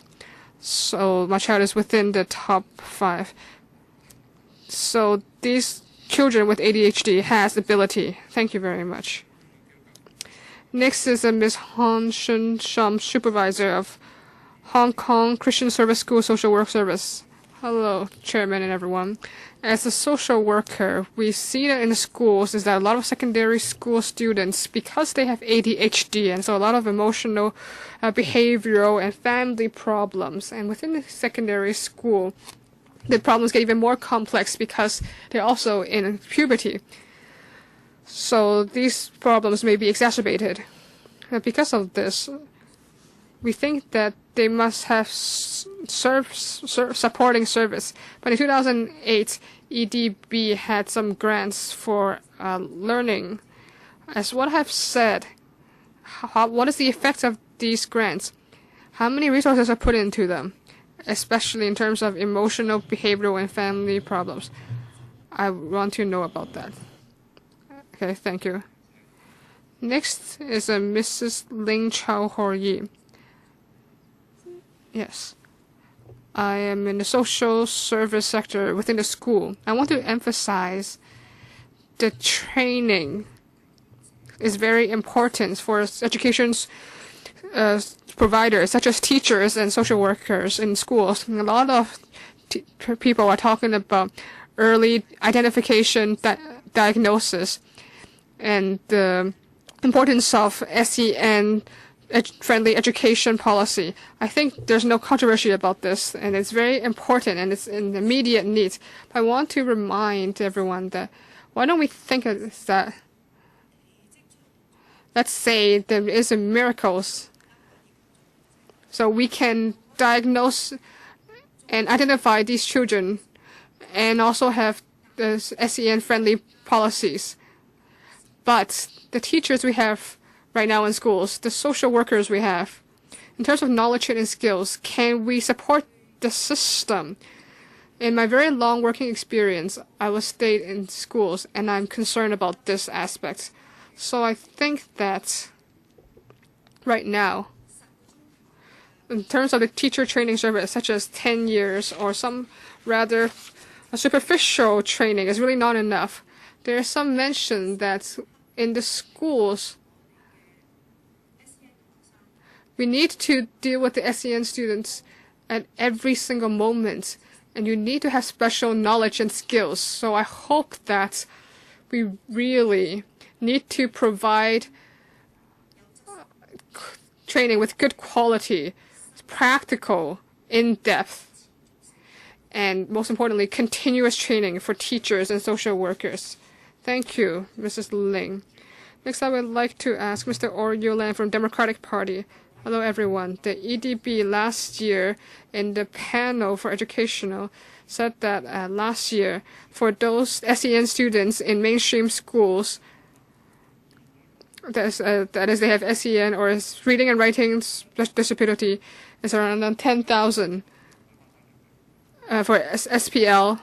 So my child is within the top 5. So these children with ADHD has ability. Thank you very much. Next is Ms. Hon TAM, supervisor of Hong Kong Christian Service School Social Work Service. Hello, Chairman and everyone. As a social worker, we see that in the schools is that a lot of secondary school students, because they have ADHD, and so a lot of emotional, behavioral, and family problems. And within the secondary school, the problems get even more complex because they're also in puberty. So these problems may be exacerbated. Because of this, we think that they must have supporting service. But in 2008, EDB had some grants for learning. As what I've said, what is the effect of these grants? How many resources are put into them, especially in terms of emotional, behavioral, and family problems? I want to know about that. Okay, thank you. Next is Mrs. Ling Chao-Hor-Yi. Yes. I am in the social service sector within the school. I want to emphasize the training is very important for education providers, such as teachers and social workers in schools. And a lot of people are talking about early identification, diagnosis, and the importance of SEN friendly education policy. I think there's no controversy about this, and it's very important, and it's an immediate need. I want to remind everyone that why don't we think of that? Let's say there is a miracles, so we can diagnose and identify these children, and also have the SEN friendly policies. But the teachers we have right now in schools, the social workers we have, in terms of knowledge and skills, can we support the system In my very long working experience, I was stayed in schools, and I'm concerned about this aspect. So I think that right now, in terms of the teacher training service, such as 10 years or some rather superficial training, is really not enough. There is some mention that in the schools, we need to deal with the SEN students at every single moment, and you need to have special knowledge and skills. So I hope that we really need to provide training with good quality, practical, in-depth, and most importantly, continuous training for teachers and social workers. Thank you, Mrs. Ling. Next, I would like to ask Mr. Yulan from Democratic Party. Hello, everyone. The EDB last year in the panel for educational said that last year for those SEN students in mainstream schools, that is they have SEN or reading and writing disability, is around 10,000 for SPL.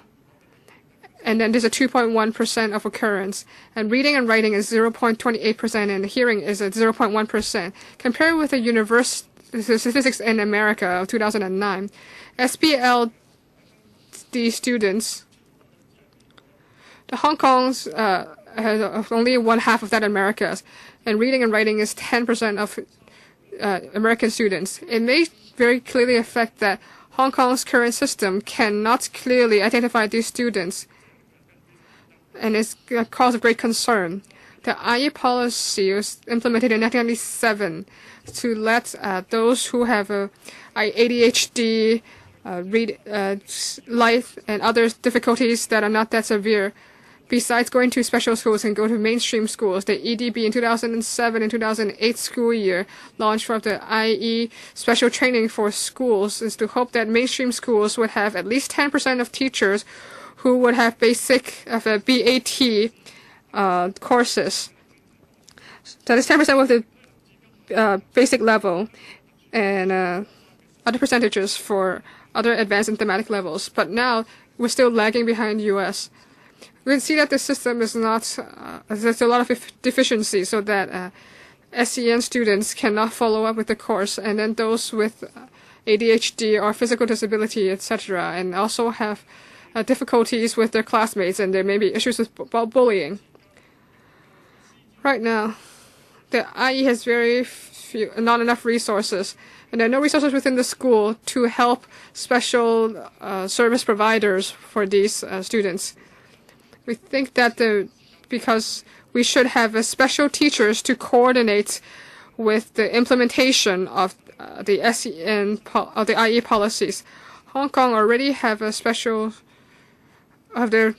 And then there's a 2.1% of occurrence. And reading and writing is 0.28%, and hearing is at 0.1%. Compared with the statistics in America of 2009, SPLD students, the Hong Kong's has only one half of that in America's, and reading and writing is 10% of American students. It may very clearly affect that Hong Kong's current system cannot clearly identify these students, and it's a cause of great concern. The IE policy was implemented in 1997 to let those who have ADHD, life, and other difficulties that are not that severe, besides going to special schools and go to mainstream schools. The EDB in 2007 and 2008 school year launched for the IE special training for schools is to hope that mainstream schools would have at least 10% of teachers who would have basic of a BAT courses. That is 10% with the basic level, and other percentages for other advanced and thematic levels. But now we're still lagging behind U.S. We can see that the system is not, there's a lot of deficiencies, so that SEN students cannot follow up with the course, and then those with ADHD or physical disability, etc., and also have difficulties with their classmates, and there may be issues with bullying. Right now, the IE has not enough resources, and there are no resources within the school to help special service providers for these students. We think that because we should have special teachers to coordinate with the implementation of the SEN of the IE policies. Hong Kong already have a special of their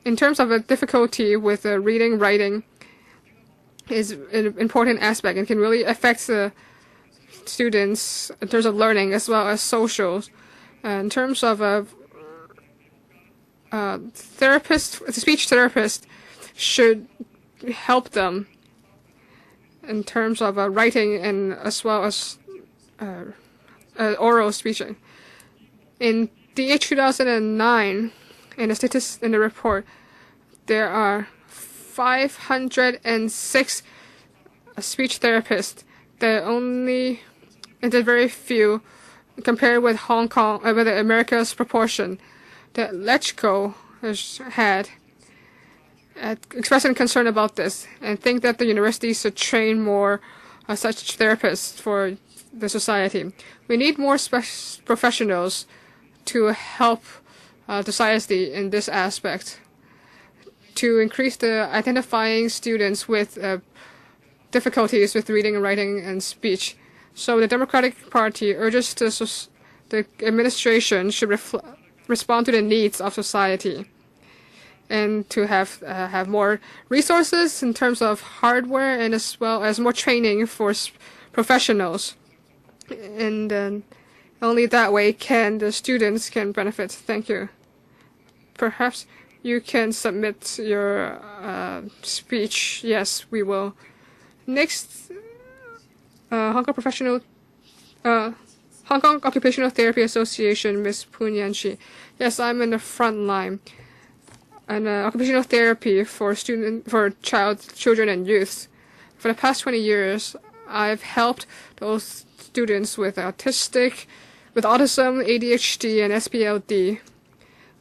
in terms of a difficulty with reading, writing is an important aspect and can really affect the students in terms of learning as well as social. In terms of a speech therapist should help them in terms of writing and as well as oral speaking. In DH 2009, in the report, there are 506 speech therapists. They're very few compared with Hong Kong, with America's proportion. That LegCo has had expressing concern about this and think that the universities should train more such therapists for the society. We need more professionals to help the society in this aspect, to increase the identifying students with difficulties with reading, writing, and speech. So the Democratic Party urges the administration should respond to the needs of society, and to have more resources in terms of hardware and as well as more training for professionals. And only that way the students can benefit. Thank you. Perhaps you can submit your speech. Yes, we will. Next, Hong Kong professional Hong Kong Occupational Therapy Association, Ms. Poon Yanchi. Yes, I'm in the front line. And occupational therapy for children and youth. For the past 20 years, I've helped those students with autism, ADHD, and SPLD.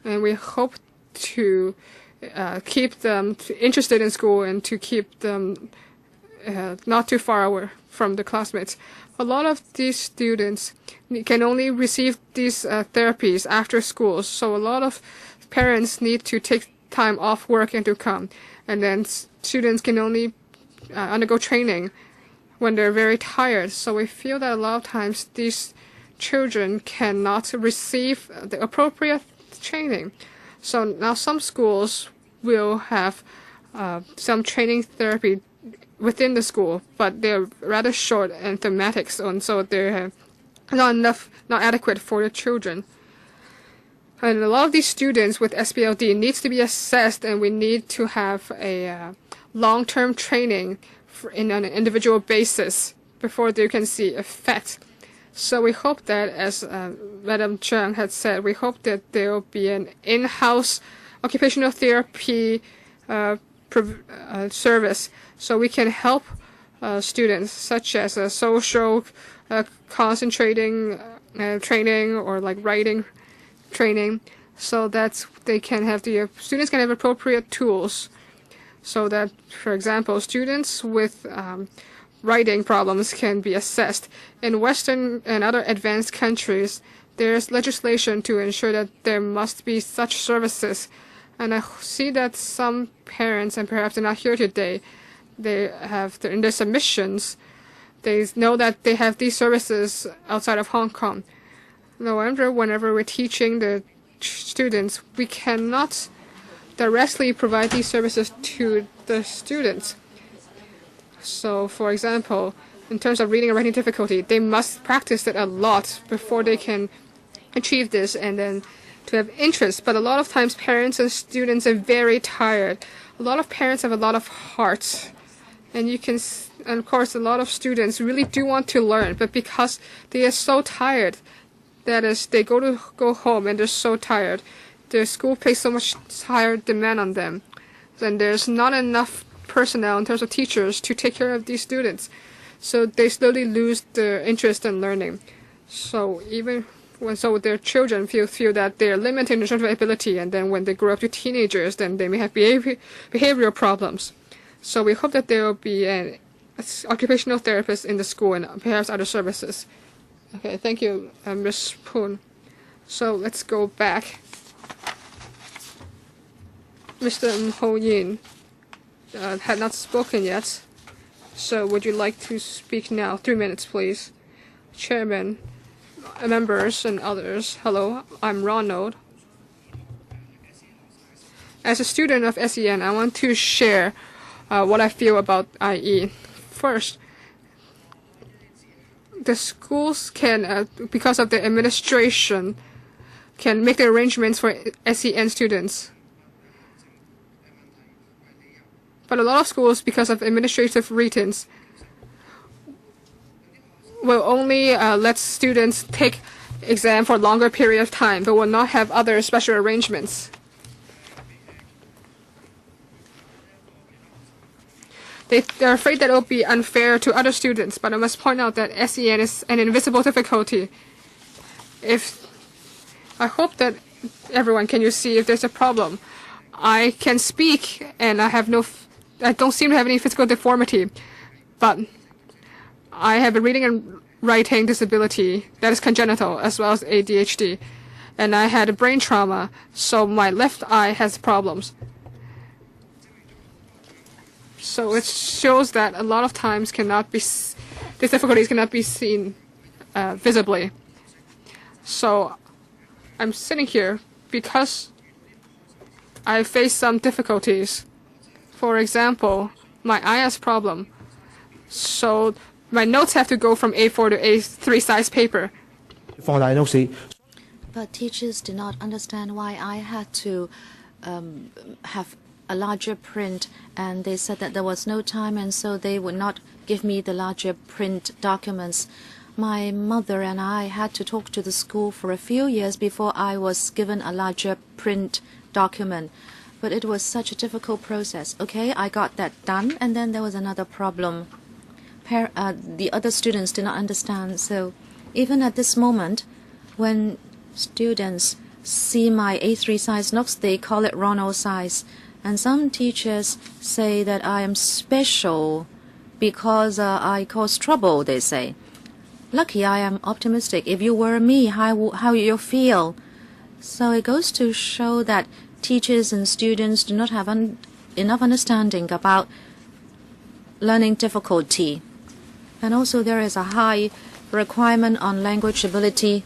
And we hope to keep them interested in school and to keep them not too far away from the classmates. A lot of these students can only receive these therapies after school, so a lot of parents need to take time off work and to come. And then students can only undergo training when they're very tired. So we feel that a lot of times these children cannot receive the appropriate training. So now some schools will have some training therapy within the school, but they're rather short and thematic, and so they're not adequate for the children. And a lot of these students with SPLD needs to be assessed, and we need to have a long-term training in an individual basis before they can see effect. So we hope that, as Madam Chung had said, we hope that there will be an in-house occupational therapy service, so we can help students, such as social concentrating training or like writing training, so that they can have students can have appropriate tools, so that, for example, students with writing problems can be assessed. In Western and other advanced countries, there's legislation to ensure that there must be such services. And I see that some parents, and perhaps they're not here today, they have in their submissions, they know that they have these services outside of Hong Kong. However, whenever we're teaching the students, we cannot directly provide these services to the students. So, for example, in terms of reading and writing difficulty, they must practice it a lot before they can achieve this, and then to have interest. But a lot of times parents and students are very tired. A lot of parents have a lot of heart, and and of course a lot of students really do want to learn, but because they are so tired, that is, they go home and they're so tired, their school places so much higher demand on them, and there's not enough personnel in terms of teachers to take care of these students, so they slowly lose their interest in learning. So their children feel that they're limited in terms of ability, and then when they grow up to teenagers, then they may have behavioral problems. So we hope that there will be an occupational therapist in the school and perhaps other services. Okay, thank you, Ms. Poon. So let's go back. Mr. Ho Yin had not spoken yet. So would you like to speak now? 3 minutes, please. Chairman, members, and others. Hello, I'm Ronald. As a student of SEN, I want to share what I feel about IE. First, the schools can, because of the administration, can make the arrangements for SEN students. But a lot of schools, because of administrative reasons, will only let students take exam for a longer period of time, but will not have other special arrangements. They're afraid that it will be unfair to other students, but I must point out that SEN is an invisible difficulty. I hope that everyone can see if there's a problem. I can speak, and I don't seem to have any physical deformity, but I have a reading and writing disability that is congenital, as well as ADHD, and I had a brain trauma, so my left eye has problems. So it shows that a lot of times these difficulties cannot be seen visibly. So I'm sitting here because I face some difficulties. For example, my eye has problem, so my notes have to go from A4 to A3 size paper. But teachers did not understand why I had to have a larger print, and they said that there was no time, and so they would not give me the larger print documents. My mother and I had to talk to the school for a few years before I was given a larger print document. But it was such a difficult process. Okay, I got that done, and then there was another problem. The other students did not understand. So even at this moment, when students see my A3 size notes, they call it Ronald size. And some teachers say that I am special because I cause trouble, they say. Lucky I am optimistic. If you were me, how you feel? So it goes to show that teachers and students do not have enough understanding about learning difficulty. And also there is a high requirement on language ability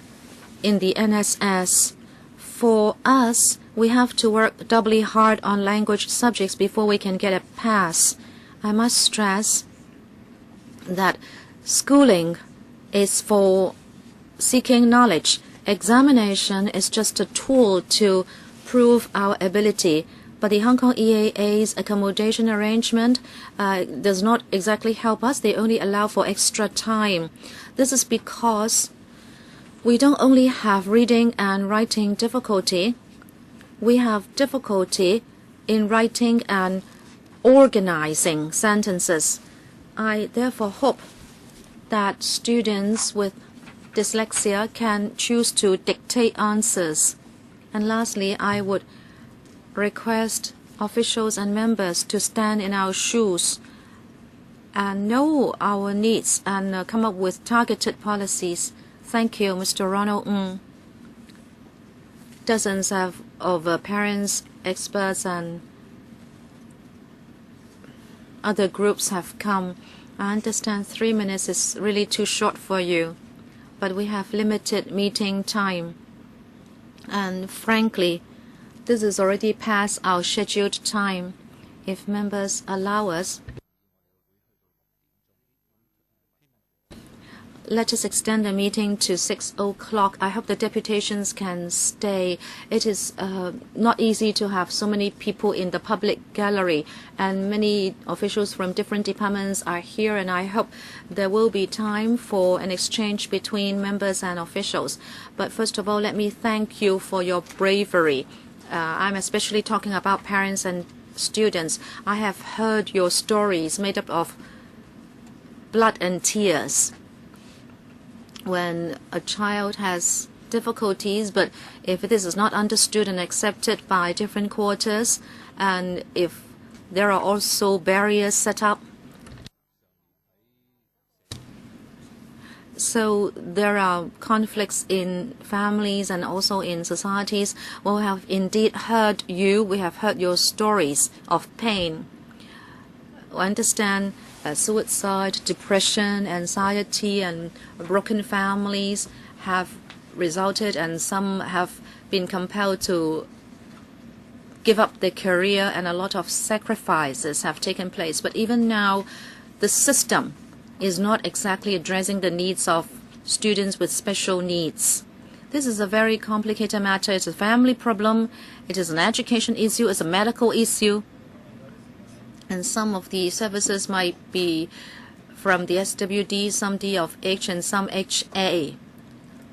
in the NSS. For us, we have to work doubly hard on language subjects before we can get a pass. I must stress that schooling is for seeking knowledge. Examination is just a tool to prove our ability. But the Hong Kong EAA's accommodation arrangement does not exactly help us. They only allow for extra time. This is because we don't only have reading and writing difficulty. We have difficulty in writing and organizing sentences. I therefore hope that students with dyslexia can choose to dictate answers. And lastly, I would request officials and members to stand in our shoes and know our needs and come up with targeted policies. Thank you, Mr. Ronald Ng. Dozens of parents, experts, and other groups have come. I understand 3 minutes is really too short for you, but we have limited meeting time. And frankly, this is already past our scheduled time. If members allow us, let us extend the meeting to 6 o'clock. I hope the deputations can stay. It is not easy to have so many people in the public gallery, and many officials from different departments are here, and I hope there will be time for an exchange between members and officials. But first of all, let me thank you for your bravery. I'm especially talking about parents and students. I have heard your stories made up of blood and tears. When a child has difficulties, but if this is not understood and accepted by different quarters, and if there are also barriers set up, so there are conflicts in families and also in societies. We have indeed heard you. We have heard your stories of pain. I understand suicide, depression, anxiety, and broken families have resulted, and some have been compelled to give up their career, and a lot of sacrifices have taken place. But even now, the system is not exactly addressing the needs of students with special needs. This is a very complicated matter. It's a family problem. It is an education issue. It's a medical issue. And some of the services might be from the SWD, some D of H, and some HA.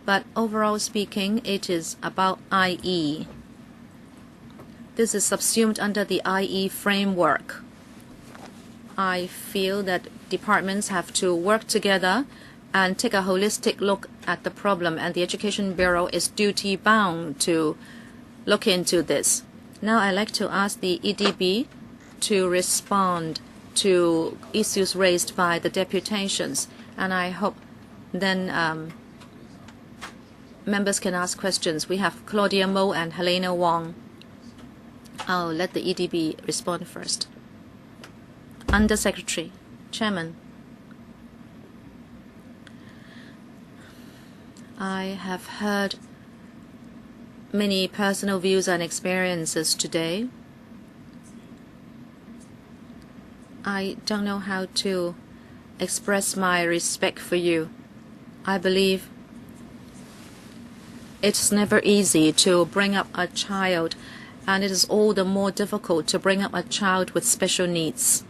But overall speaking, it is about IE. This is subsumed under the IE framework. I feel that departments have to work together and take a holistic look at the problem, and the Education Bureau is duty-bound to look into this. Now I'd like to ask the EDB to respond to issues raised by the deputations, and I hope then members can ask questions. We have Claudia Mo and Helena Wong. I'll let the EDB respond first. Under Secretary, Chairman. I have heard many personal views and experiences today. I don't know how to express my respect for you. I believe it's never easy to bring up a child, and it is all the more difficult to bring up a child with special needs.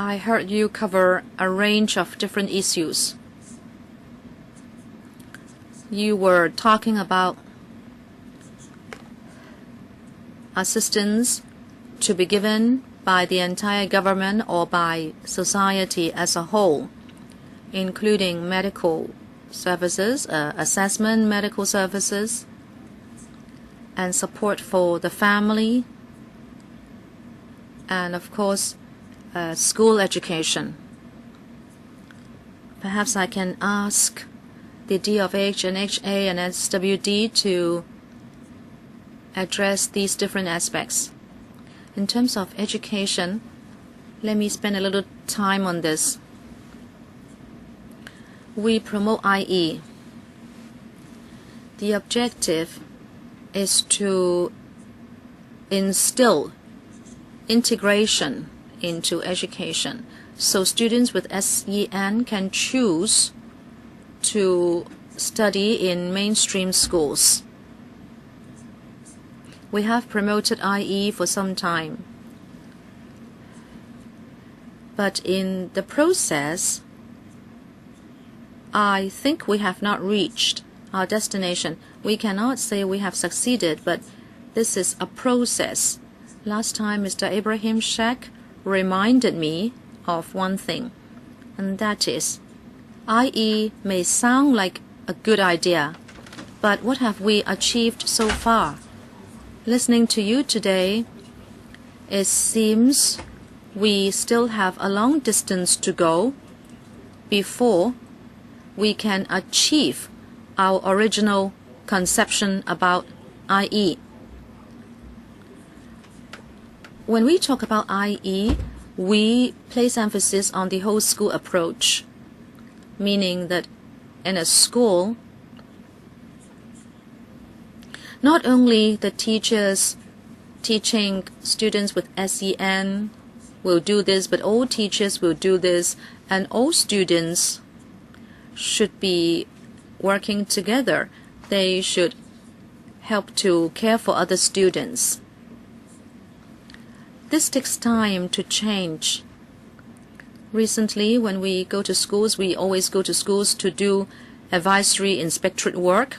I heard you cover a range of different issues. You were talking about assistance to be given by the entire government or by society as a whole, including medical services, assessment medical services, and support for the family, and of course school education. Perhaps I can ask the D of H and HA and SWD to address these different aspects. In terms of education, let me spend a little time on this. We promote IE. The objective is to instill integration into education, so students with SEN can choose to study in mainstream schools. We have promoted IE for some time, but in the process, I think we have not reached our destination. We cannot say we have succeeded, but this is a process. Last time, Mr. Ibrahim Sheikh reminded me of one thing, and that is, IE may sound like a good idea, but what have we achieved so far? Listening to you today, it seems we still have a long distance to go before we can achieve our original conception about IE. When we talk about IE, we place emphasis on the whole school approach, meaning that in a school, not only the teachers teaching students with SEN will do this, but all teachers will do this, and all students should be working together. They should help to care for other students. This takes time to change. Recently, when we go to schools, we always go to schools to do advisory inspectorate work.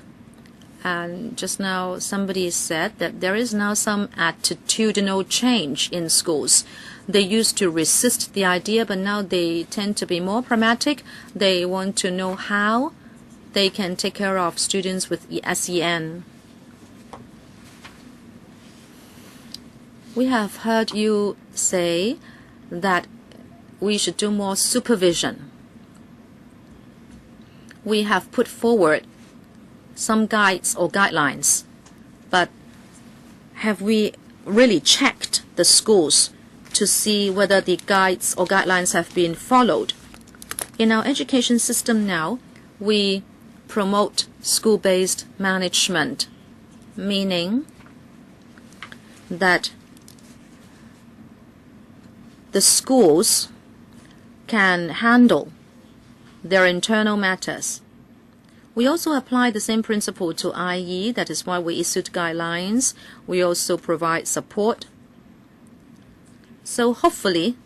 And just now, somebody said that there is now some attitudinal change in schools. They used to resist the idea, but now they tend to be more pragmatic. They want to know how they can take care of students with SEN. We have heard you say that we should do more supervision. We have put forward some guides or guidelines, but have we really checked the schools to see whether the guides or guidelines have been followed? In our education system now, we promote school-based management, meaning that the schools can handle their internal matters. We also apply the same principle to IE. That is why we issued guidelines. We also provide support. So hopefully,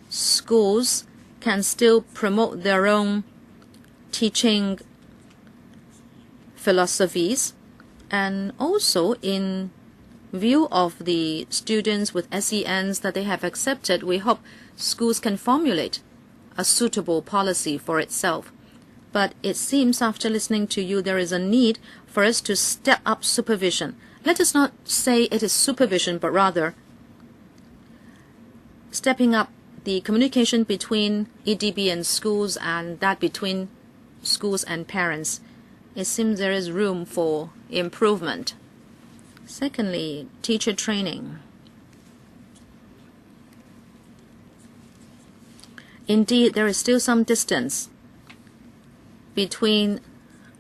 schools can still promote their own teaching philosophies, and also in view of the students with SENs that they have accepted, we hope schools can formulate a suitable policy for itself. But it seems after listening to you, there is a need for us to step up supervision. Let us not say it is supervision, but rather stepping up the communication between EDB and schools, and that between schools and parents. It seems there is room for improvement. Secondly, teacher training. Indeed, there is still some distance between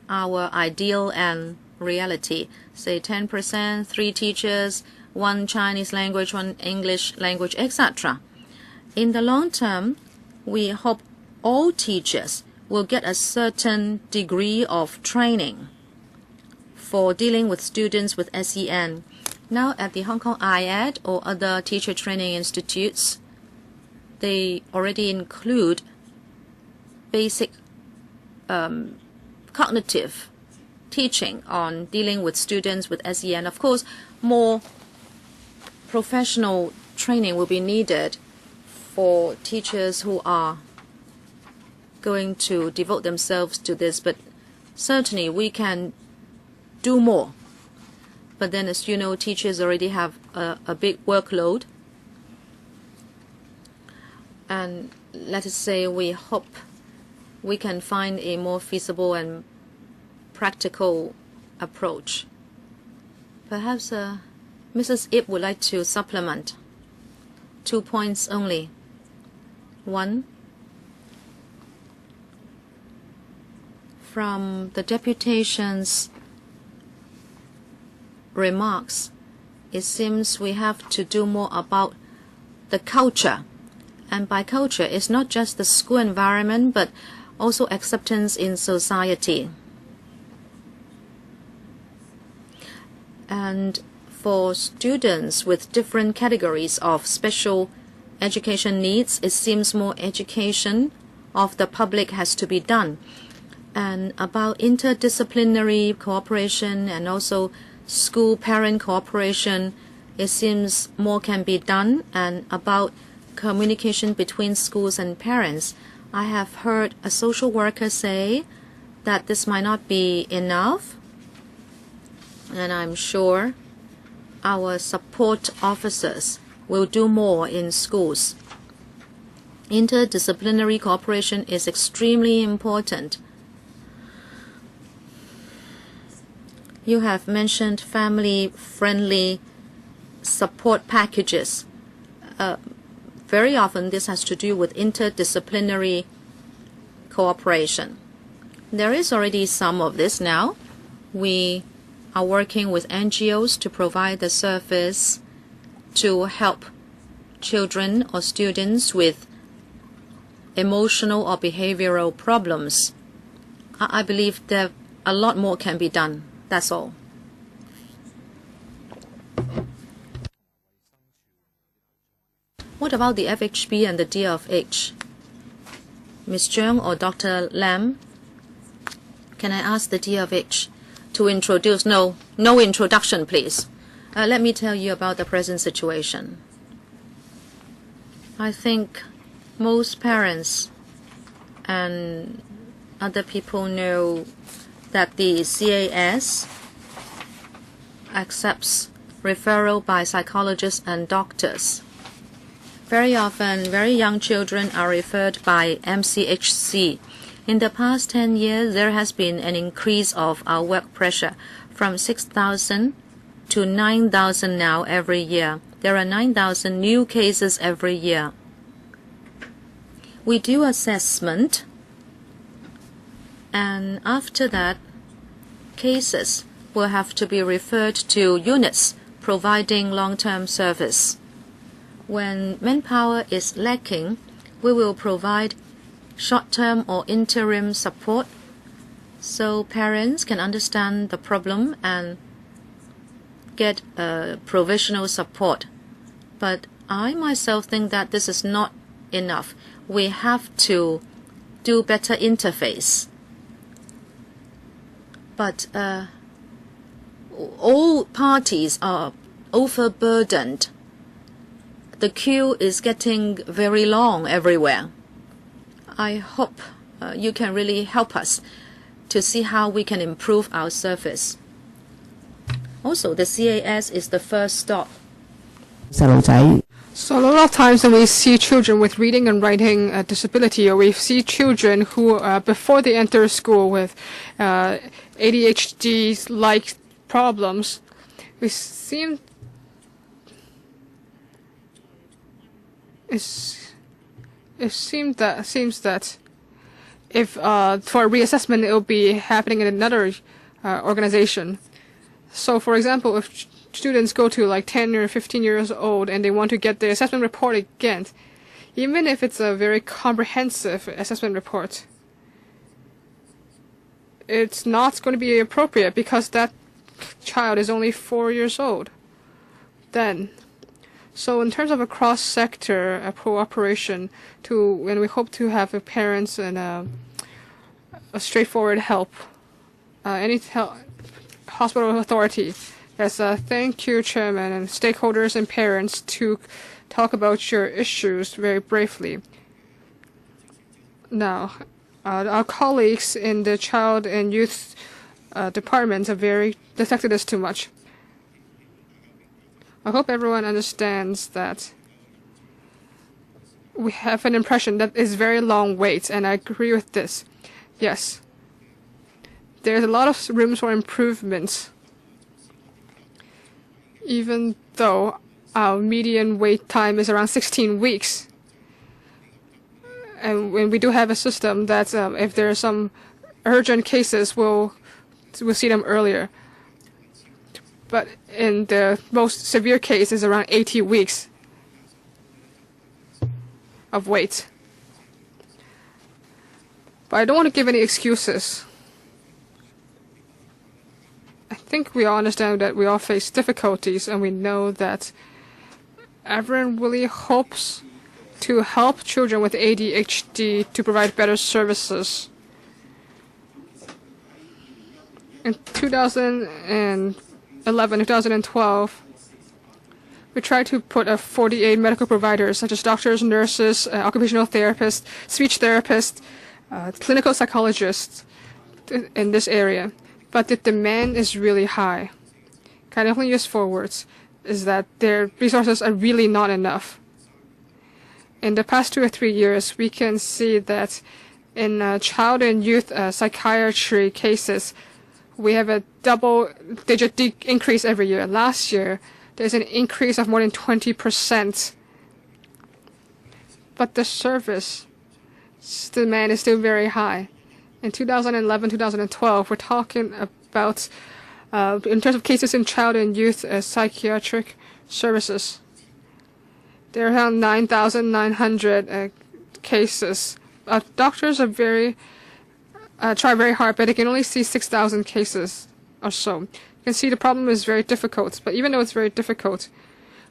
our ideal and reality. Say 10%, 3 teachers, 1 Chinese language, 1 English language, etc. In the long term, we hope all teachers will get a certain degree of training for dealing with students with SEN. Now at the Hong Kong IED or other teacher training institutes, they already include basic cognitive teaching on dealing with students with SEN. Of course, more professional training will be needed for teachers who are going to devote themselves to this, but certainly we can do more. But then, as you know, teachers already have a big workload. And let us say we hope we can find a more feasible and practical approach. Perhaps Mrs. Ip would like to supplement 2 points only. One, from the deputations remarks, it seems we have to do more about the culture. And by culture, it's not just the school environment, but also acceptance in society. And for students with different categories of special education needs, it seems more education of the public has to be done. And about interdisciplinary cooperation and also school-parent cooperation, it seems more can be done. And about communication between schools and parents, I have heard a social worker say that this might not be enough. And I'm sure our support officers will do more in schools. Interdisciplinary cooperation is extremely important. You have mentioned family-friendly support packages. Very often this has to do with interdisciplinary cooperation. There is already some of this now. We are working with NGOs to provide the service to help children or students with emotional or behavioral problems. I believe that a lot more can be done. That's all. What about the FHB and the DFH? Ms. Chung or Dr. Lam? Can I ask the DFH to introduce? No introduction, please. Let me tell you about the present situation. I think most parents and other people know that the CAS accepts referral by psychologists and doctors. Very often, very young children are referred by MCHC. In the past 10 years, there has been an increase of our work pressure from 6,000 to 9,000 now every year. There are 9,000 new cases every year. We do assessment, and after that, cases will have to be referred to units providing long-term service. When manpower is lacking, we will provide short-term or interim support so parents can understand the problem and get provisional support. But I myself think that this is not enough. We have to do better interface. But all parties are overburdened. The queue is getting very long everywhere. I hope you can really help us to see how we can improve our service. Also, the CAS is the first stop. So a lot of times when we see children with reading and writing disability, or we see children who, before they enter school with ADHD-like problems, it seems that if for a reassessment, it will be happening in another organization. So, for example, if students go to like 10 or 15 years old and they want to get the assessment report again, even if it's a very comprehensive assessment report, it's not going to be appropriate because that child is only 4 years old. Then, So in terms of a cross-sector cooperation, and we hope to have parents and a straightforward help, hospital authority. Yes, thank you, Chairman, and stakeholders and parents to talk about your issues very bravely. Now, our colleagues in the Child and Youth departments have detected this too much. I hope everyone understands that we have an impression that it's very long wait, and I agree with this. Yes, there's a lot of room for improvements, even though our median wait time is around 16 weeks. And when we do have a system that if there are some urgent cases, we'll see them earlier. But in the most severe case is around 80 weeks of wait. But I don't want to give any excuses. I think we all understand that we all face difficulties, and we know that everyone really hopes to help children with ADHD to provide better services. In 2011, 2012, we tried to put 48 medical providers, such as doctors, nurses, occupational therapists, speech therapists, clinical psychologists in this area. But the demand is really high. Can I only use 4 words? Is that their resources are really not enough. In the past 2 or 3 years, we can see that in child and youth psychiatry cases, we have a double-digit increase every year. Last year, there's an increase of more than 20%. But the service demand is still very high. In 2011, 2012, we're talking about, in terms of cases in child and youth psychiatric services, there are around 9,900 cases. Doctors are try very hard, but they can only see 6,000 cases or so. You can see the problem is very difficult, but even though it's very difficult,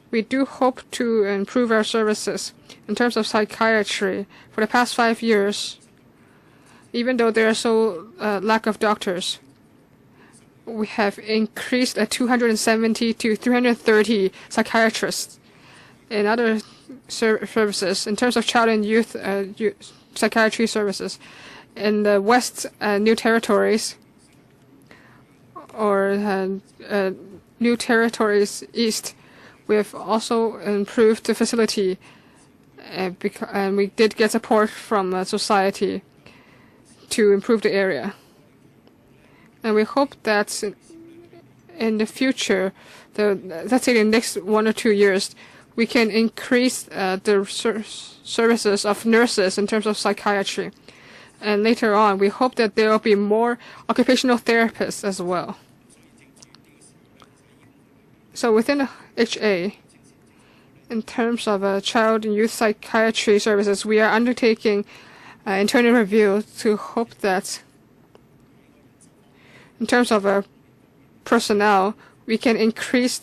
we do hope to improve our services. In terms of psychiatry, for the past 5 years, even though there are so lack of doctors, we have increased 270 to 330 psychiatrists in other services. In terms of child and youth psychiatry services, in the West New Territories or New Territories East, we have also improved the facility, and we did get support from society to improve the area. And we hope that in the future, let's say the next 1 or 2 years, we can increase the services of nurses in terms of psychiatry. And later on, we hope that there will be more occupational therapists as well. So within HA, in terms of child and youth psychiatry services, we are undertaking internal review to hope that in terms of personnel, we can improve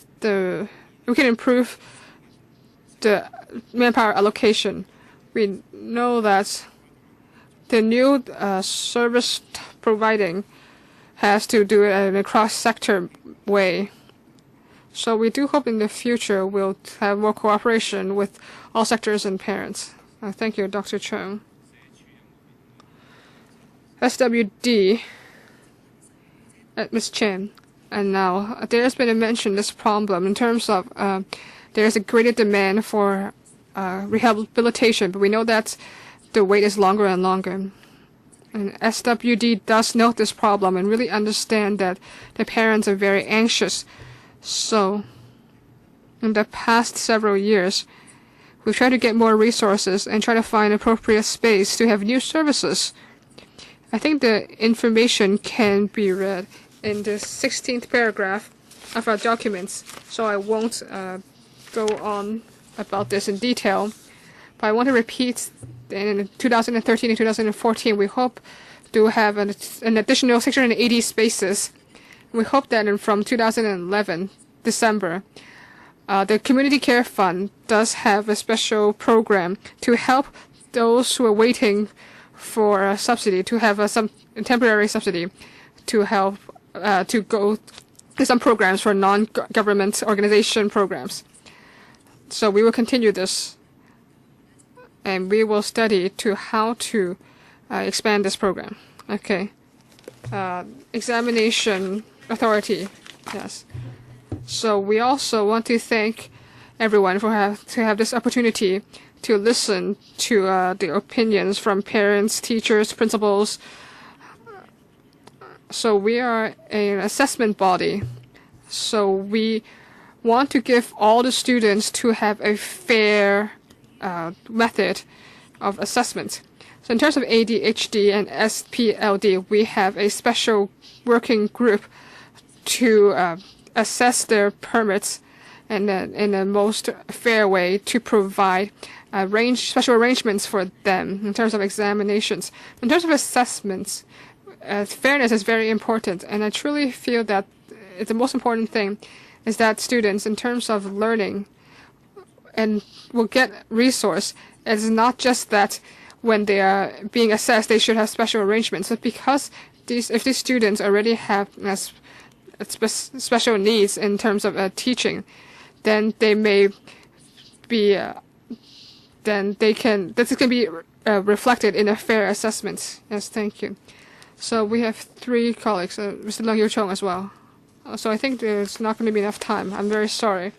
the manpower allocation. We know that the new service providing has to do it in a cross-sector way. So we do hope in the future we'll have more cooperation with all sectors and parents. Thank you, Dr. Chung. SWD, Ms. Chen. And now there has been a mention this problem in terms of there is a greater demand for rehabilitation, but we know that the wait is longer and longer. And SWD does note this problem and really understand that the parents are very anxious. So in the past several years, we've tried to get more resources and try to find appropriate space to have new services. I think the information can be read in the 16th paragraph of our documents, so I won't go on about this in detail. But I want to repeat, in 2013 and 2014, we hope to have an additional 680 spaces. We hope that from 2011, December, the Community Care Fund does have a special program to help those who are waiting for a subsidy, to have some temporary subsidy, to help to go to some programs for non-government organization programs. So we will continue this, and we will study to how to expand this program. Okay. Examination authority. Yes. So we also want to thank everyone for to have this opportunity to listen to the opinions from parents, teachers, principals. So we are an assessment body. So we want to give all the students to have a fair method of assessment. So in terms of ADHD and SPLD, we have a special working group to assess their permits and in the most fair way to provide special arrangements for them in terms of examinations. In terms of assessments, fairness is very important, and I truly feel that the most important thing is that students, in terms of learning, and will get resource. It's not just that when they are being assessed, they should have special arrangements, but because if these students already have special needs in terms of teaching, then they may be, this can be reflected in a fair assessment. Yes, thank you. So we have 3 colleagues, Mr. Hon Yiu-chung as well. So I think there's not going to be enough time. I'm very sorry.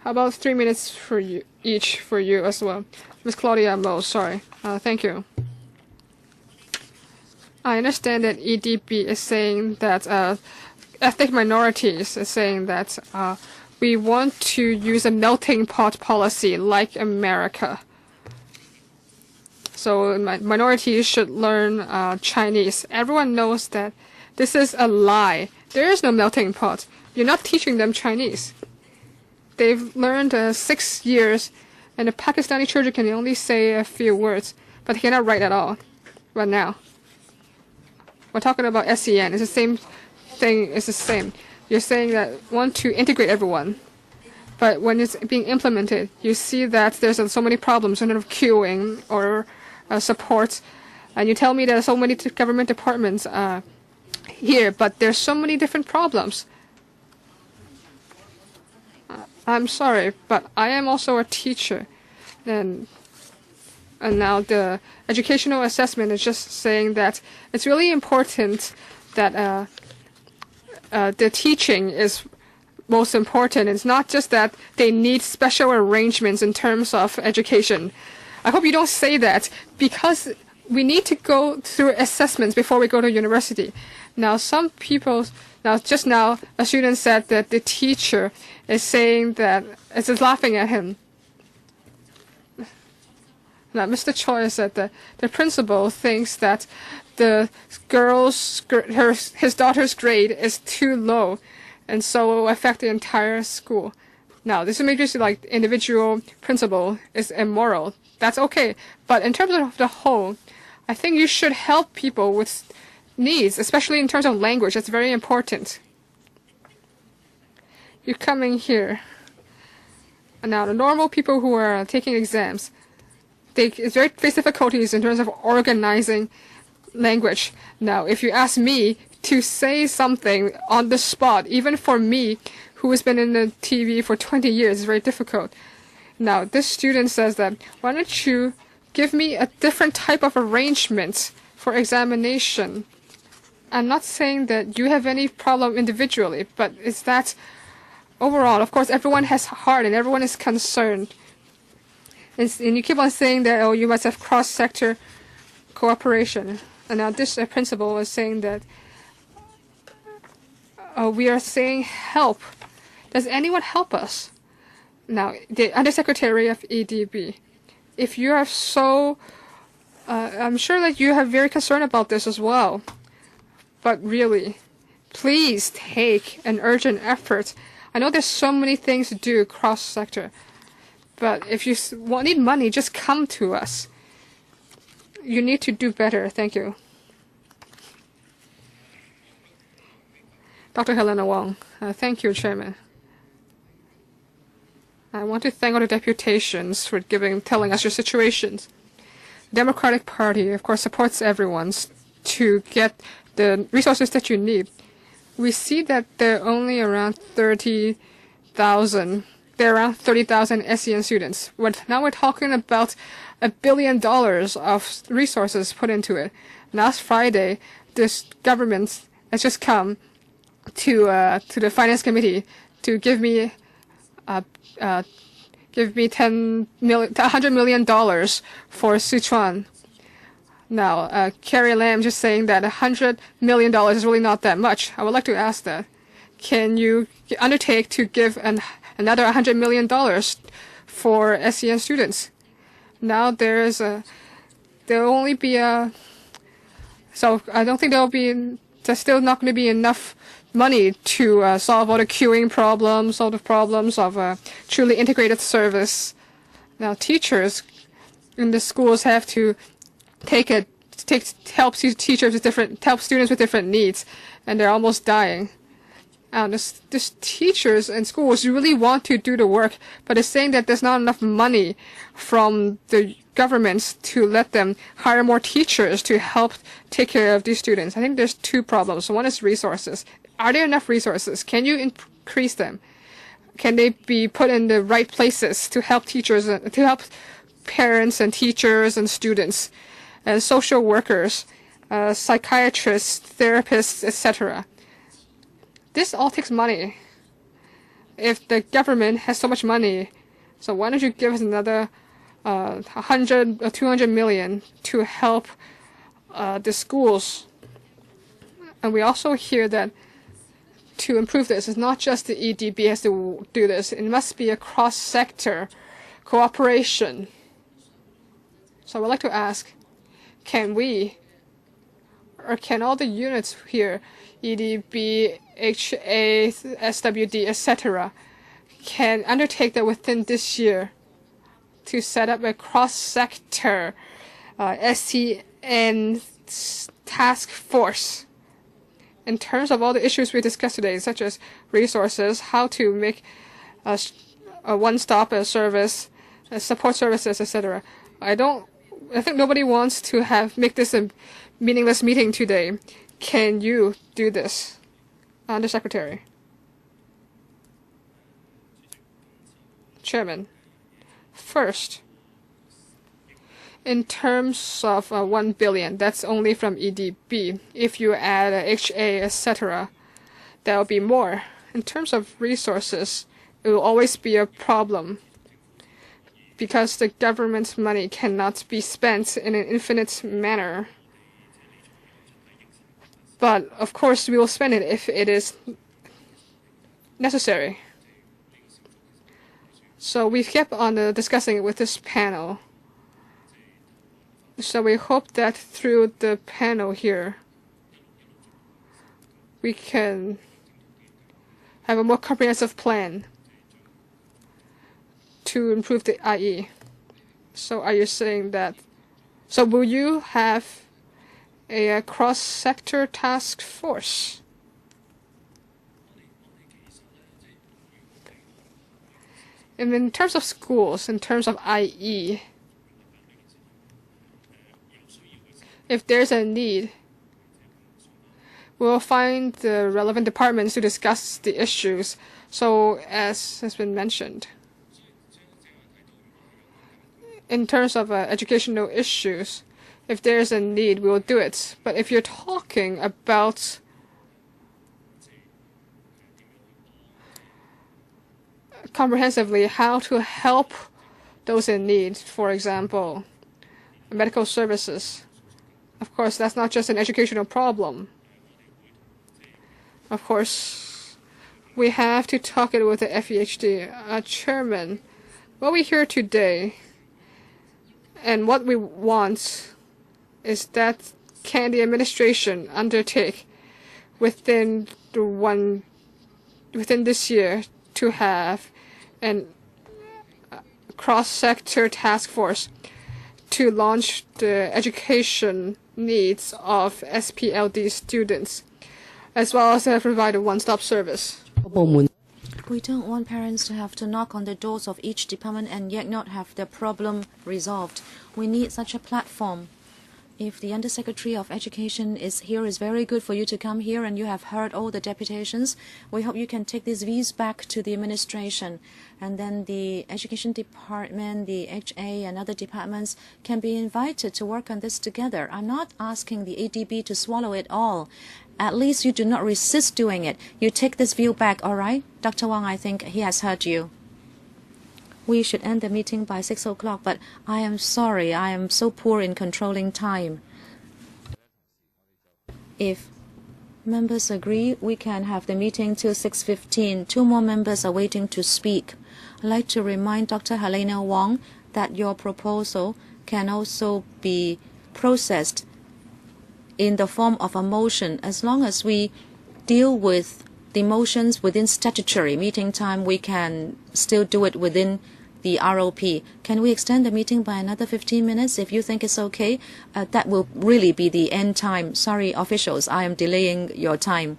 How about 3 minutes for you each for you as well? Ms. Claudia Mo, sorry. Thank you. I understand that EDB is saying that ethnic minorities is saying that we want to use a melting pot policy like America. So minorities should learn Chinese. Everyone knows that this is a lie. There is no melting pot. You're not teaching them Chinese. They've learned 6 years, and the Pakistani children can only say a few words, but they cannot write at all. But now, we're talking about SEN. It's the same thing. It's the same. You're saying that want to integrate everyone, but when it's being implemented, you see that there's so many problems in terms of queuing or support, and you tell me there are so many government departments here, but there's so many different problems. I'm sorry, but I am also a teacher, and now the educational assessment is just saying that it's really important that the teaching is most important. It's not just that they need special arrangements in terms of education. I hope you don't say that, because we need to go through assessments before we go to university. Now, just now, a student said that the teacher is saying that it's just laughing at him. Now, Mr. Choi said that the principal thinks that the his daughter's grade is too low, and so it will affect the entire school. Now, this may just like individual principal is immoral. That's okay, but in terms of the whole, I think you should help people with needs, especially in terms of language. That's very important. You're coming here. Now, the normal people who are taking exams, they face difficulties in terms of organizing language. Now, if you ask me to say something on the spot, even for me, who has been in the TV for 20 years, it's very difficult. Now, this student says that, why don't you give me a different type of arrangement for examination? I'm not saying that you have any problem individually, but it's that overall, of course, everyone has heart and everyone is concerned. And you keep on saying that, oh, you must have cross-sector cooperation. And now this principal is saying that we are saying help. Does anyone help us? Now, the Undersecretary of EDB, if you are so, I'm sure that you are very concerned about this as well. But really, please take an urgent effort. I know there's so many things to do cross-sector, but if you need money, just come to us. You need to do better. Thank you. Dr. Helena Wong. Thank you, Chairman. I want to thank all the deputations for telling us your situations. The Democratic Party, of course, supports everyone to get the resources that you need. We see that there are only around 30,000. There are around 30,000 SEN students. Now we're talking about $1 billion of resources put into it. Last Friday, this government has just come to the Finance Committee to give me $100 million for Sichuan. Now, Carrie Lam just saying that $100 million is really not that much. I would like to ask that. Can you undertake to give another $100 million for SEN students? Now there's there'll only be so I don't think there's still not going to be enough money to solve all the queuing problems, all the problems of a truly integrated service. Now teachers in the schools have to help students with different needs, and they're almost dying. This teachers and schools really want to do the work, but it's saying that there's not enough money from the governments to let them hire more teachers to help take care of these students. I think there's two problems. One is resources. Are there enough resources? Can you increase them? Can they be put in the right places to help teachers, to help parents and teachers and students, and social workers, psychiatrists, therapists, etc.? This all takes money. If the government has so much money, so why don't you give us another 100 or 200 million to help the schools? And we also hear that to improve this, it's not just the EDB has to do this. It must be a cross-sector cooperation. So I would like to ask, can we, or can all the units here, EDB, HA, SWD, etc., can undertake that within this year to set up a cross-sector SEN task force in terms of all the issues we discussed today, such as resources, how to make a one-stop service, support services, etc. I think nobody wants to make this a meaningless meeting today. Can you do this, Undersecretary? Chairman, first, in terms of 1 billion, that's only from EDB. If you add HA, etc., that will be more. In terms of resources, it will always be a problem because the government's money cannot be spent in an infinite manner. But, of course, we will spend it if it is necessary. So we've kept on discussing it with this panel. So we hope that through the panel here, we can have a more comprehensive plan to improve the IE. So are you saying that? So will you have a cross-sector task force? And in terms of schools, in terms of IE, if there's a need, we'll find the relevant departments to discuss the issues. So as has been mentioned, in terms of educational issues, if there's a need, we will do it. But if you're talking about comprehensively how to help those in need, for example, medical services, of course, that's not just an educational problem. Of course, we have to talk it with the FEHD. Chairman, what we hear today and what we want is that can the administration undertake within this year to have a cross-sector task force to launch the education needs of SPLD students, as well as provide a one-stop service. We don't want parents to have to knock on the doors of each department and yet not have their problem resolved. We need such a platform. If the Undersecretary of Education is here, it's very good for you to come here and you have heard all the deputations. We hope you can take these views back to the administration. And then the Education Department, the HA and other departments can be invited to work on this together. I'm not asking the ADB to swallow it all. At least you do not resist doing it. You take this view back, all right? Dr. Wang, I think he has heard you. We should end the meeting by 6 o'clock, but I am sorry, I am so poor in controlling time. If members agree, we can have the meeting till 6:15. 2 more members are waiting to speak. I'd like to remind Dr. Helena Wang that your proposal can also be processed in the form of a motion. As long as we deal with the motions within statutory meeting time, we can still do it within the ROP. Can we extend the meeting by another 15 minutes if you think it's okay? That will really be the end time. Sorry, officials, I am delaying your time.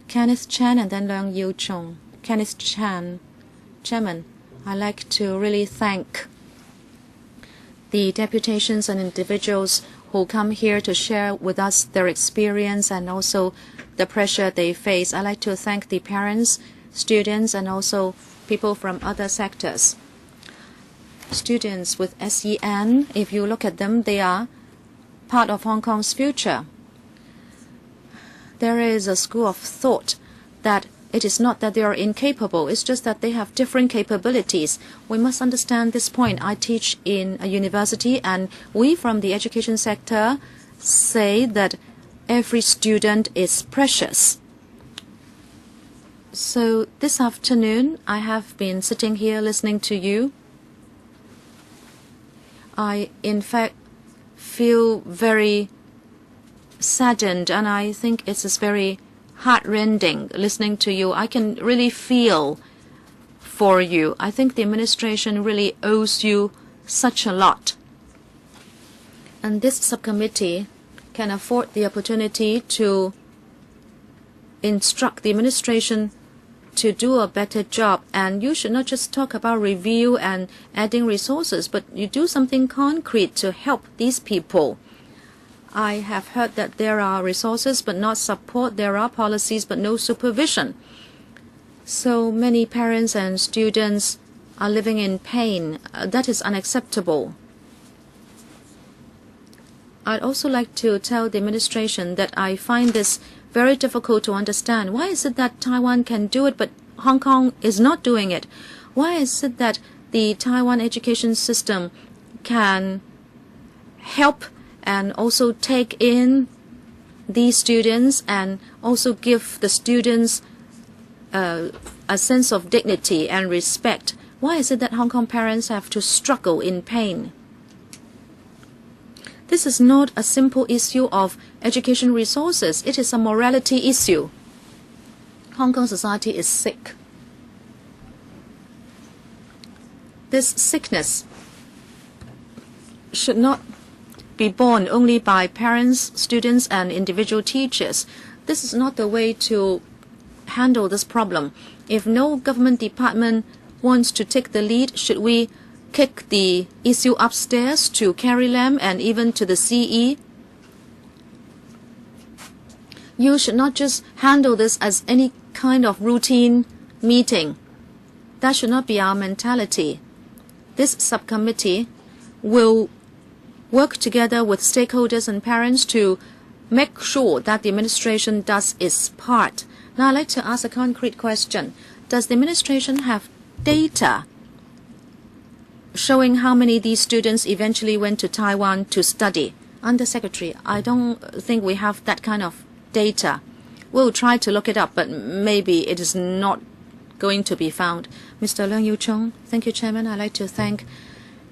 Kenneth Chan and then Leung Yiu-chung. Kenneth Chan. Chairman, I'd like to really thank the deputations and individuals who come here to share with us their experience and also the pressure they face. I'd like to thank the parents, students, and also people from other sectors. Students with SEN, if you look at them, they are part of Hong Kong's future. There is a school of thought that it is not that they are incapable, it's just that they have different capabilities. We must understand this point. I teach in a university, and we from the education sector say that every student is precious. So this afternoon, I have been sitting here listening to you. I, in fact, feel very saddened, and I think it's just very heartrending listening to you. I can really feel for you. I think the administration really owes you such a lot. And this subcommittee can afford the opportunity to instruct the administration to do a better job. And you should not just talk about review and adding resources, but you do something concrete to help these people. I have heard that there are resources but not support, there are policies but no supervision. So many parents and students are living in pain. That is unacceptable. I'd also like to tell the administration that I find this very difficult to understand. Why is it that Taiwan can do it but Hong Kong is not doing it? Why is it that the Taiwan education system can help and also take in these students and also give the students a sense of dignity and respect? Why is it that Hong Kong parents have to struggle in pain? This is not a simple issue of education resources. It is a morality issue. Hong Kong society is sick. This sickness should not be borne only by parents, students, and individual teachers. This is not the way to handle this problem. If no government department wants to take the lead, should we kick the issue upstairs to Carrie Lam and even to the CE? You should not just handle this as any kind of routine meeting. That should not be our mentality. This subcommittee will work together with stakeholders and parents to make sure that the administration does its part. Now I'd like to ask a concrete question. Does the administration have data showing how many of these students eventually went to Taiwan to study? Undersecretary, I don't think we have that kind of data. We'll try to look it up, but maybe it is not going to be found. Mr. Leung Yiu-chung, thank you, Chairman. I'd like to thank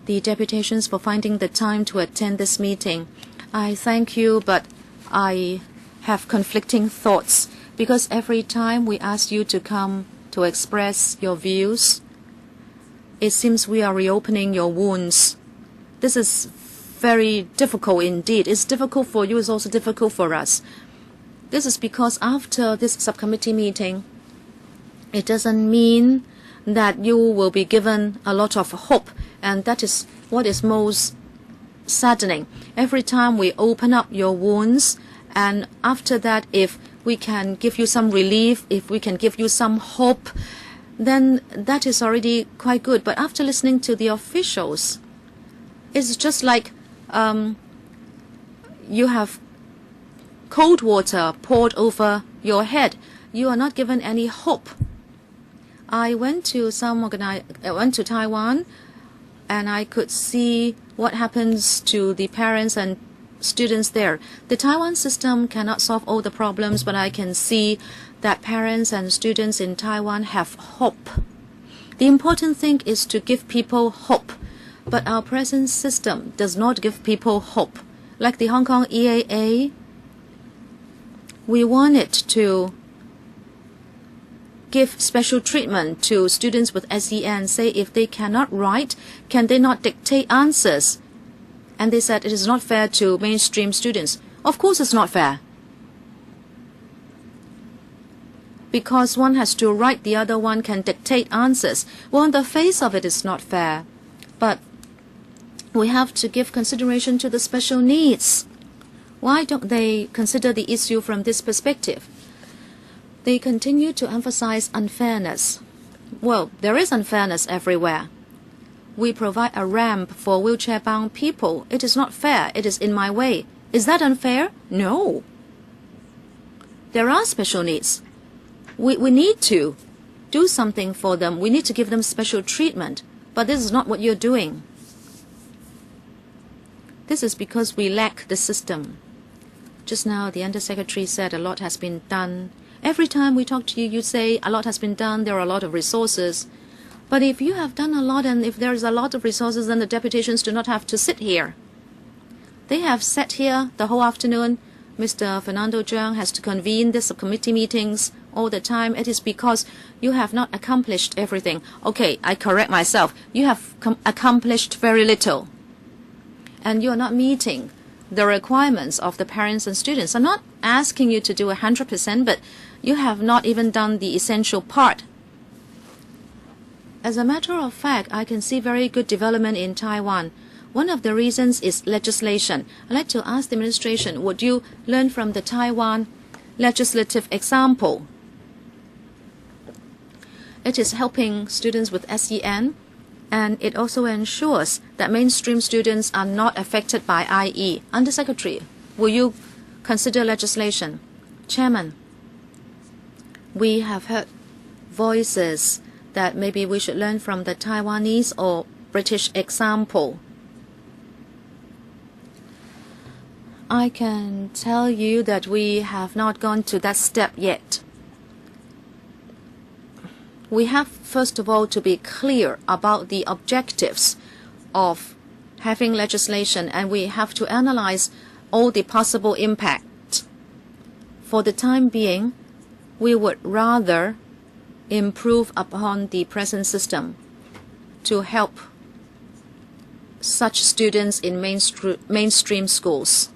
the deputations for finding the time to attend this meeting. I thank you, but I have conflicting thoughts because every time we ask you to come to express your views, it seems we are reopening your wounds. This is very difficult indeed. It's difficult for you, it's also difficult for us. This is because after this subcommittee meeting, it doesn't mean that you will be given a lot of hope, and that is what is most saddening. Every time we open up your wounds, and after that, if we can give you some relief, if we can give you some hope, then that is already quite good. But after listening to the officials, it's just like you have cold water poured over your head. You are not given any hope. I went to Taiwan, and I could see what happens to the parents and students there. The Taiwan system cannot solve all the problems, but I can see that parents and students in Taiwan have hope. The important thing is to give people hope, but our present system does not give people hope. Like the Hong Kong EAA, we wanted to give special treatment to students with SEN, say if they cannot write, can they not dictate answers? And they said it is not fair to mainstream students. Of course it's not fair, because one has to write, the other one can dictate answers. Well, on the face of it, it's not fair. But we have to give consideration to the special needs. Why don't they consider the issue from this perspective? They continue to emphasize unfairness. Well, there is unfairness everywhere. We provide a ramp for wheelchair-bound people. It is not fair. It is in my way. Is that unfair? No. There are special needs. We need to do something for them. We need to give them special treatment. But this is not what you're doing. This is because we lack the system. Just now, the Undersecretary said a lot has been done. Every time we talk to you, you say a lot has been done, there are a lot of resources. But if you have done a lot and if there is a lot of resources, then the deputations do not have to sit here. They have sat here the whole afternoon. Mr. Fernando Zhang has to convene the subcommittee meetings all the time. It is because you have not accomplished everything. Okay, I correct myself. You have accomplished very little. And you are not meeting the requirements of the parents and students. I'm not asking you to do 100%, but you have not even done the essential part. As a matter of fact, I can see very good development in Taiwan. One of the reasons is legislation. I'd like to ask the administration, would you learn from the Taiwan legislative example? It is helping students with SEN, and it also ensures that mainstream students are not affected by IE. Undersecretary, will you consider legislation? Chairman, we have heard voices that maybe we should learn from the Taiwanese or British example. I can tell you that we have not gone to that step yet. We have, first of all, to be clear about the objectives of having legislation, and we have to analyze all the possible impact. For the time being, we would rather improve upon the present system to help such students in mainstream schools.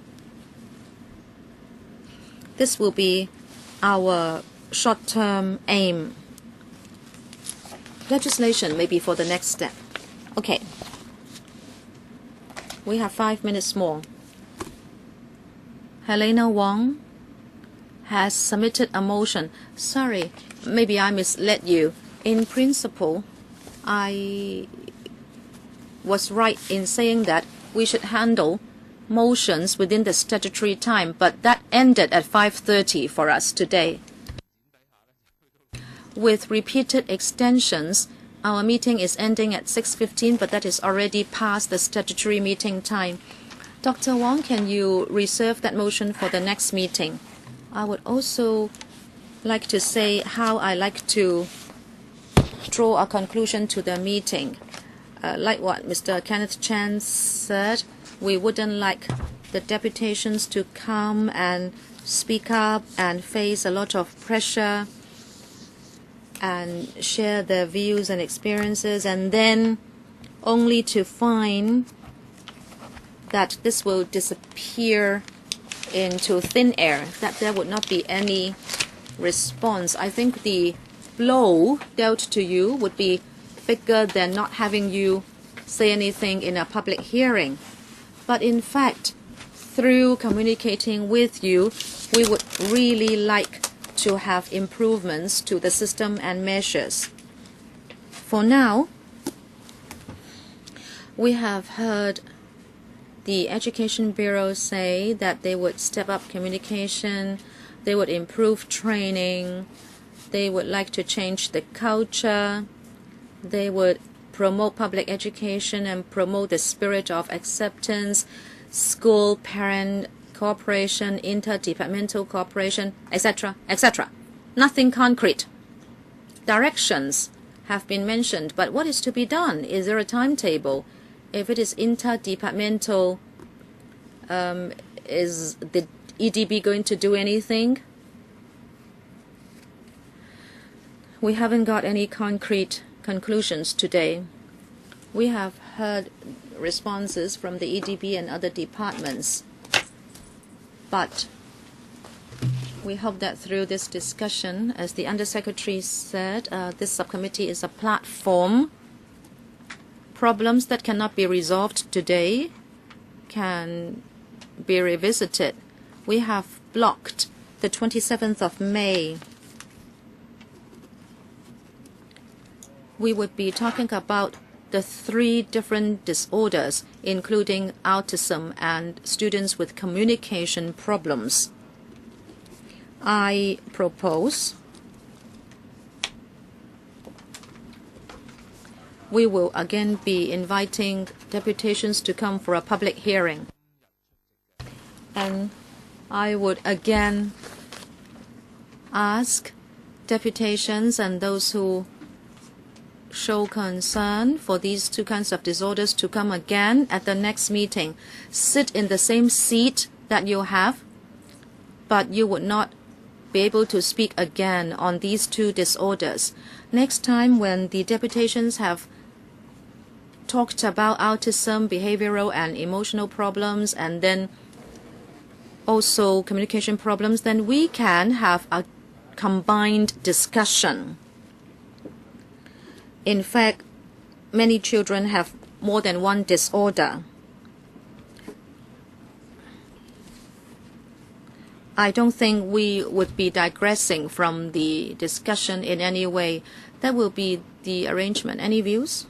This will be our short-term aim. Legislation may be for the next step. Okay. We have 5 minutes more. Helena Wong has submitted a motion. Sorry, maybe I misled you. In principle, I was right in saying that we should handle motions within the statutory time, but that ended at 5:30 for us today. With repeated extensions, our meeting is ending at 6:15, but that is already past the statutory meeting time. Dr. Wong, can you reserve that motion for the next meeting? I would also like to say how I like to draw a conclusion to the meeting. Like what Mr. Kenneth Chan said, we wouldn't like the deputations to come and speak up and face a lot of pressure and share their views and experiences, and then only to find that this will disappear into thin air, that there would not be any response. I think the blow dealt to you would be bigger than not having you say anything in a public hearing. But in fact, through communicating with you, we would really like to have improvements to the system and measures. For now, we have heard the Education Bureau say that they would step up communication, they would improve training, they would like to change the culture, they would promote public education and promote the spirit of acceptance, school-parent cooperation, interdepartmental cooperation, etc., etc. Nothing concrete. Directions have been mentioned, but what is to be done? Is there a timetable? If it is interdepartmental, is the EDB going to do anything? We haven't got any concrete conclusions today. We have heard responses from the EDB and other departments, but we hope that through this discussion, as the Undersecretary said, this subcommittee is a platform. Problems that cannot be resolved today can be revisited. We have blocked the 27th of May. We would be talking about the 3 different disorders, including autism and students with communication problems. I propose we will again be inviting deputations to come for a public hearing. And I would again ask deputations and those who show concern for these 2 kinds of disorders to come again at the next meeting. Sit in the same seat that you have, but you would not be able to speak again on these 2 disorders. Next time when the deputations have talked about autism, behavioral and emotional problems, and then also communication problems, then we can have a combined discussion. In fact, many children have more than 1 disorder. I don't think we would be digressing from the discussion in any way. That will be the arrangement. Any views?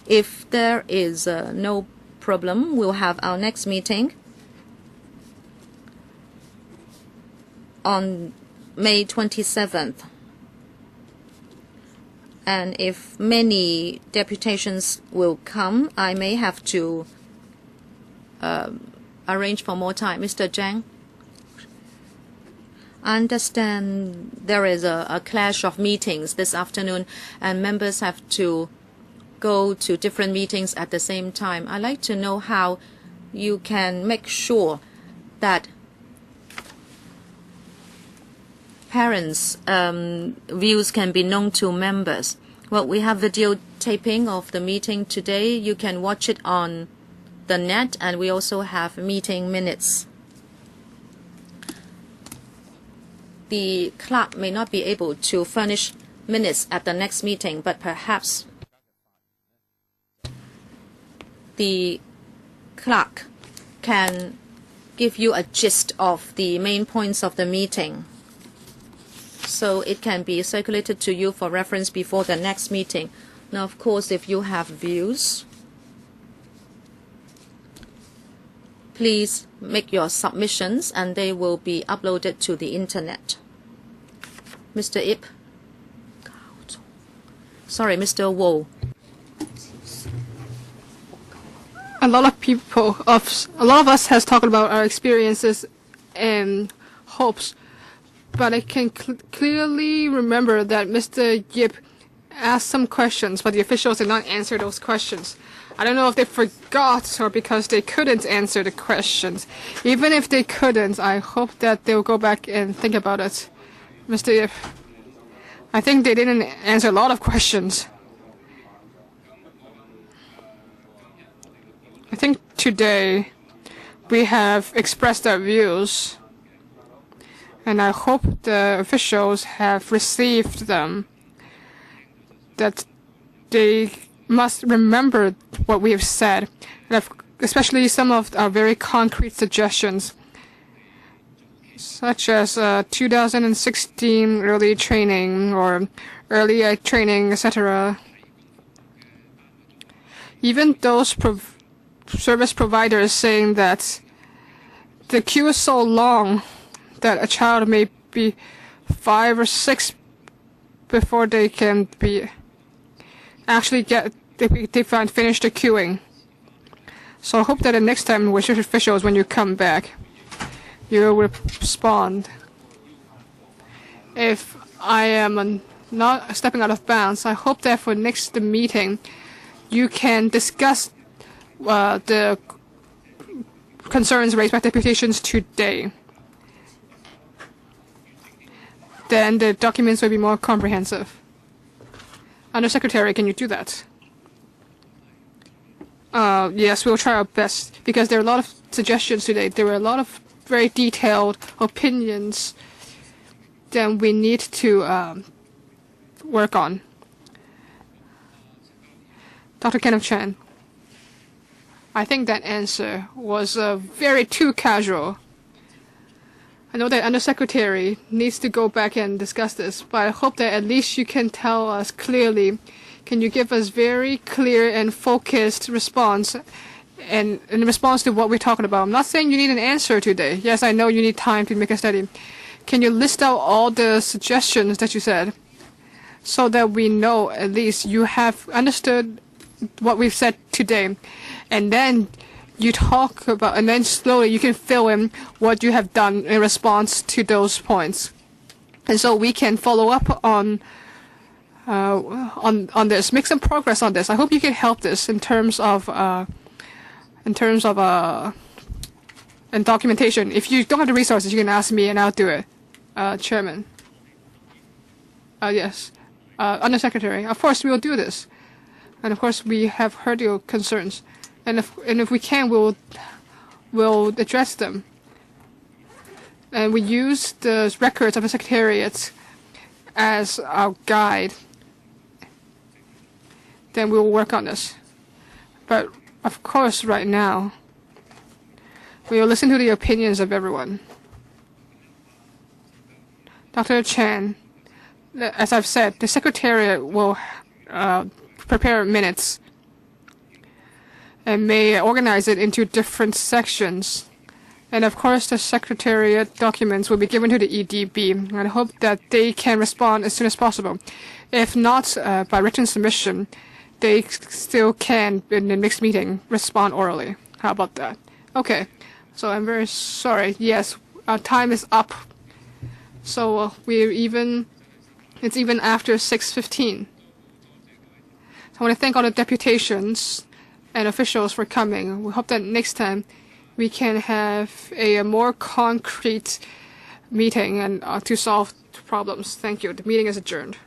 If there is no problem, we'll have our next meeting on May 27th. And if many deputations will come, I may have to arrange for more time. Mr. Zhang, I understand there is a clash of meetings this afternoon and members have to go to different meetings at the same time. I'd like to know how you can make sure that parents' views can be known to members. Well, we have videotaping of the meeting today. You can watch it on the net, and we also have meeting minutes. The clerk may not be able to furnish minutes at the next meeting, but perhaps the clerk can give you a gist of the main points of the meeting, so it can be circulated to you for reference before the next meeting. Now, of course, if you have views, please make your submissions and they will be uploaded to the internet. Mr. Ip. Sorry, Mr. Wu. A lot of us has talked about our experiences and hopes, but I can clearly remember that Mr. Yip asked some questions, but the officials did not answer those questions. I don't know if they forgot or because they couldn't answer the questions. Even if they couldn't, I hope that they'll go back and think about it. Mr. Yip, I think they didn't answer a lot of questions. I think today we have expressed our views And I hope the officials have received them, that they must remember what we have said, and especially some of our very concrete suggestions, such as 2016 early training or early training, etc. Even those service providers saying that the queue is so long that a child may be 5 or 6 before they can be actually finish the queuing. So I hope that the next time with officials, when you come back, you will respond. If I am not stepping out of bounds, I hope that for next meeting, you can discuss the concerns raised by deputations today. Then the documents will be more comprehensive. Undersecretary, can you do that? Yes, we'll try our best, because there are a lot of suggestions today. There were a lot of very detailed opinions that we need to work on. Dr. Kenneth Chen, I think that answer was very too casual. I know that Undersecretary needs to go back and discuss this, but I hope that at least you can tell us clearly. Can you give us very clear and focused response, and in response to what we're talking about? I'm not saying you need an answer today. Yes, I know you need time to make a study. Can you list out all the suggestions that you said, so that we know at least you have understood what we've said today, and then you talk about, and then slowly you can fill in what you have done in response to those points, and so we can follow up on this, make some progress on this. I hope you can help this in terms of and documentation. If you don't have the resources, you can ask me and I'll do it. Chairman. Yes. Undersecretary. Of course, we will do this, and of course we have heard your concerns, and if we can, we'll address them. And we use the records of the Secretariat as our guide. Then we will work on this. But of course, right now, we will listen to the opinions of everyone. Dr. Chen, as I've said, the Secretariat will prepare minutes and may organize it into different sections. And of course, the Secretariat documents will be given to the EDB, and I hope that they can respond as soon as possible. If not by written submission, they still can, in the next meeting, respond orally. How about that? Okay. So I'm very sorry. Yes, our time is up. So it's even after 6:15. So I want to thank all the deputations and officials for coming. We hope that next time we can have a more concrete meeting and to solve problems. Thank you. The meeting is adjourned.